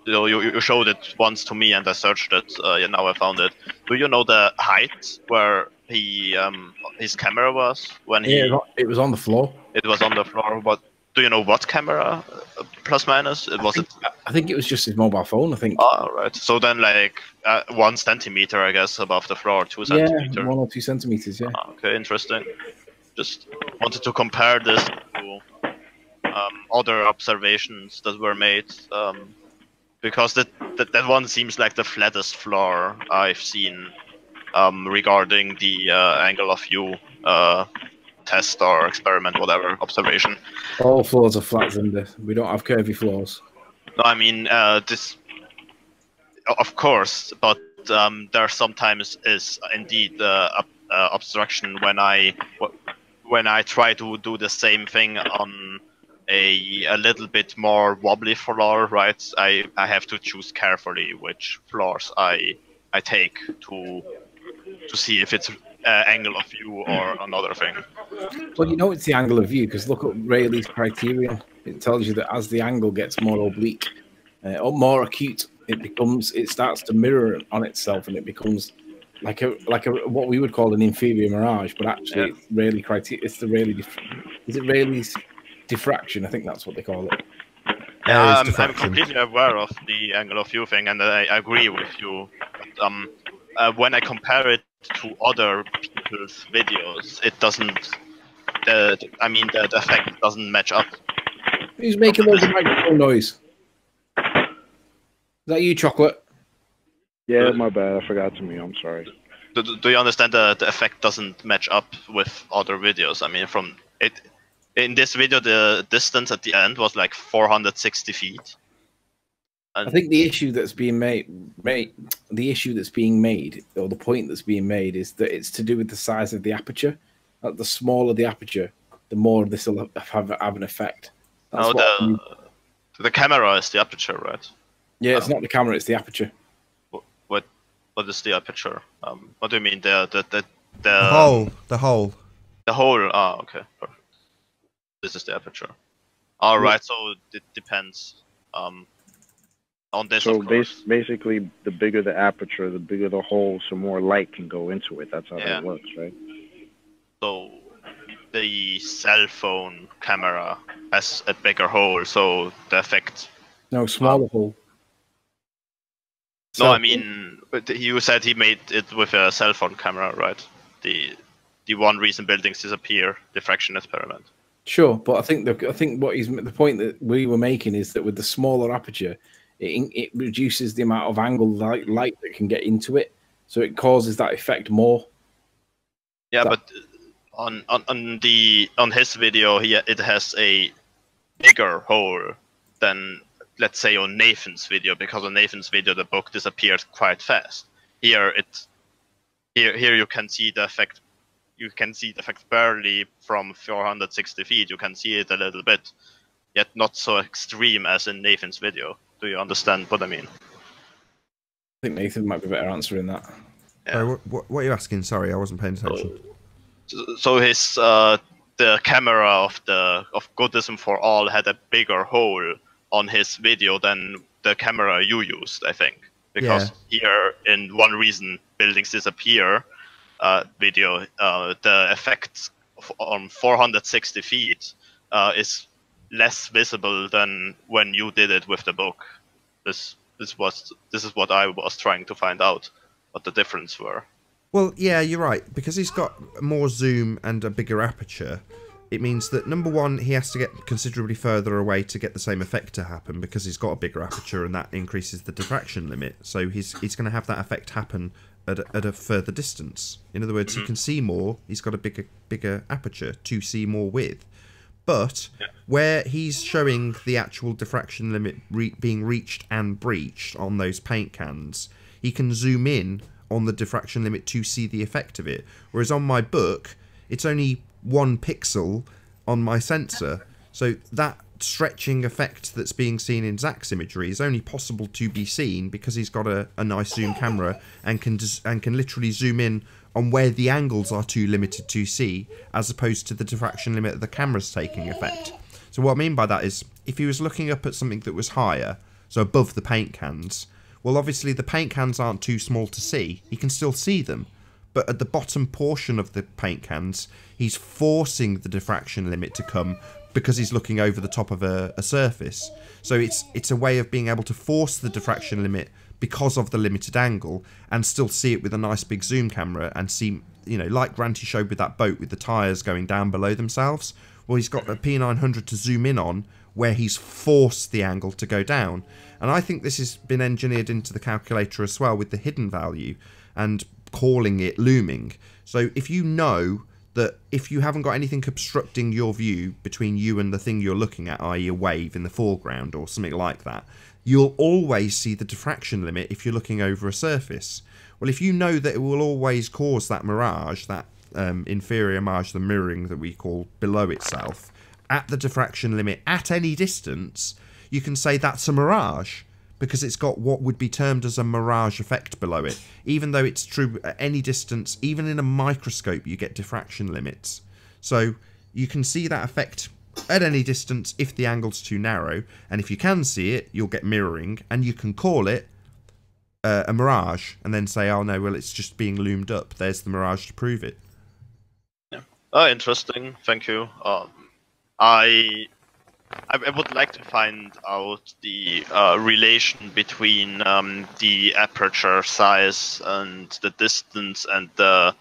You showed it once to me, and I searched it. Now I found it. Do you know the height where his camera was when he? Yeah, it was on the floor. It was on the floor. But do you know what camera? Plus minus. I think it was just his mobile phone. I think. Oh, right. So then, like 1 centimeter, I guess, above the floor, 2 centimeters. Yeah, 1 or 2 centimeters. Yeah. Okay, interesting. Just wanted to compare this to other observations that were made. Because that one seems like the flattest floor I've seen regarding the angle of view test or experiment, whatever, observation. All floors are flat, Zinder. We don't have curvy floors. No, I mean, this, of course, but there sometimes is indeed obstruction when I try to do the same thing on a little bit more wobbly floor, right? I have to choose carefully which floors I take to see if it's angle of view or another thing. Well, you know it's the angle of view because look at Rayleigh's criterion. It tells you that as the angle gets more oblique or more acute, it starts to mirror on itself, and it becomes like a what we would call an inferior mirage, but actually it's Rayleigh criterion. It's the Rayleigh. Is it Rayleigh's diffraction? I think that's what they call it. Yeah, I'm completely aware of the angle of view thing, and I agree with you. But, when I compare it to other people's videos, it doesn't. The effect doesn't match up. Who's making loads of microphone noise? Is that you, Chocolate? Yeah, my bad. I forgot to mute. I'm sorry. Do you understand the effect doesn't match up with other videos? I mean, from it. In this video, the distance at the end was like 460 feet. And I think the issue that's being made, or the point that's being made, is that it's to do with the size of the aperture. The smaller the aperture, the more this will have an effect. That's the camera is the aperture, right? Yeah, it's not the camera; it's the aperture. What is the aperture? What do you mean? The hole. The hole. The hole. Ah, okay, perfect. This is the aperture. All right, so it depends on this. So basically, the bigger the aperture, the bigger the hole, so more light can go into it. That's how that works, right? So the cell phone camera has a bigger hole, so the effect. No, smaller hole. No, I mean, you said he made it with a cell phone camera, right? The one reason buildings disappear, diffraction experiment. Sure, but I think the point that we were making is that with the smaller aperture, it reduces the amount of angle light that can get into it, so it causes that effect more. Yeah, but on his video, it has a bigger hole than, let's say, on Nathan's video, because on Nathan's video the book disappeared quite fast. Here you can see the effect. You can see the effect barely from 460 feet. You can see it a little bit, yet not so extreme as in Nathan's video. Do you understand what I mean? I think Nathan might be better answering that. Yeah. Sorry, what are you asking? Sorry, I wasn't paying attention. So his the camera of Goodism for All had a bigger hole on his video than the camera you used, I think, because here in One Reason Buildings Disappear video, the effect on 460 feet is less visible than when you did it with the book. This is what I was trying to find out, what the difference were. Well, yeah, you're right. Because he's got more zoom and a bigger aperture, it means that, number one, he has to get considerably further away to get the same effect to happen, because he's got a bigger aperture and that increases the diffraction limit. So he's going to have that effect happen at a further distance. In other words, he can see more. He's got a bigger aperture to see more with. But where he's showing the actual diffraction limit being reached and breached on those paint cans, he can zoom in on the diffraction limit to see the effect of it. Whereas on my book, it's only 1 pixel on my sensor. So that stretching effect that's being seen in Zach's imagery is only possible to be seen because he's got a nice zoom camera and can literally zoom in on where the angles are too limited to see, as opposed to the diffraction limit that the camera's taking effect. So what I mean by that is, if he was looking up at something that was higher, so above the paint cans, well, obviously the paint cans aren't too small to see. He can still see them. But at the bottom portion of the paint cans, he's forcing the diffraction limit to come because he's looking over the top of a surface. So it's a way of being able to force the diffraction limit because of the limited angle and still see it with a nice big zoom camera and see, you know, like Granty showed with that boat with the tyres going down below themselves. Well, he's got a P900 to zoom in on where he's forced the angle to go down. And I think this has been engineered into the calculator as well with the hidden value and calling it looming. So if you know that if you haven't got anything obstructing your view between you and the thing you're looking at, i.e. a wave in the foreground or something like that, you'll always see the diffraction limit if you're looking over a surface. Well, if you know that it will always cause that mirage, that inferior mirage, the mirroring that we call below itself, at the diffraction limit at any distance, you can say that's a mirage because it's got what would be termed as a mirage effect below it. Even though it's true at any distance, even in a microscope, you get diffraction limits. So you can see that effect at any distance if the angle's too narrow, and if you can see it, you'll get mirroring, and you can call it a mirage, and then say, oh no, well, it's just being loomed up. There's the mirage to prove it. Yeah. Oh, interesting. Thank you. I would like to find out the relation between the aperture size and the distance and the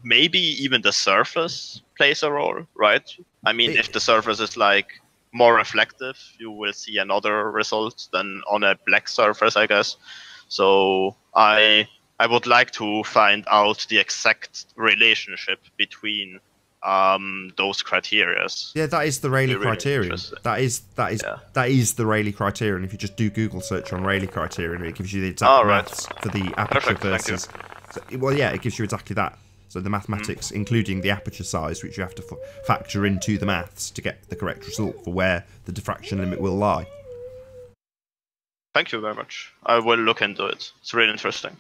maybe even the surface plays a role, right? I mean, if the surface is like more reflective, you will see another result than on a black surface, I guess. So I would like to find out the exact relationship between those criteria. Yeah, that is the Rayleigh criterion. That is the Rayleigh criterion. If you just do Google search on Rayleigh criterion, it gives you the exact maths for the aperture versus. So, well, yeah, it gives you exactly that. So the mathematics, including the aperture size, which you have to factor into the maths to get the correct result for where the diffraction limit will lie. Thank you very much. I will look into it. It's really interesting.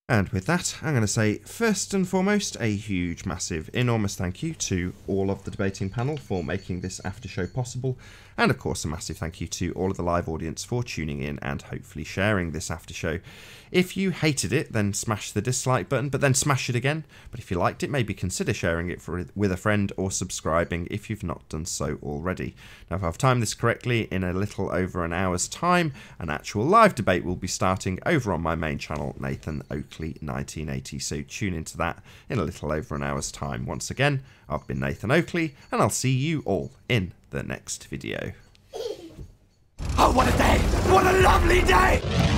And with that, I'm going to say, first and foremost, a huge, massive, enormous thank you to all of the debating panel for making this after show possible. And of course, a massive thank you to all of the live audience for tuning in and hopefully sharing this after show. If you hated it, then smash the dislike button, but then smash it again. But if you liked it, maybe consider sharing it with a friend or subscribing if you've not done so already. Now, if I've timed this correctly, in a little over an hour's time, an actual live debate will be starting over on my main channel, Nathan Oakley 1980. So tune into that in a little over an hour's time. Once again, I've been Nathan Oakley, and I'll see you all in the next video. Oh, what a day! What a lovely day!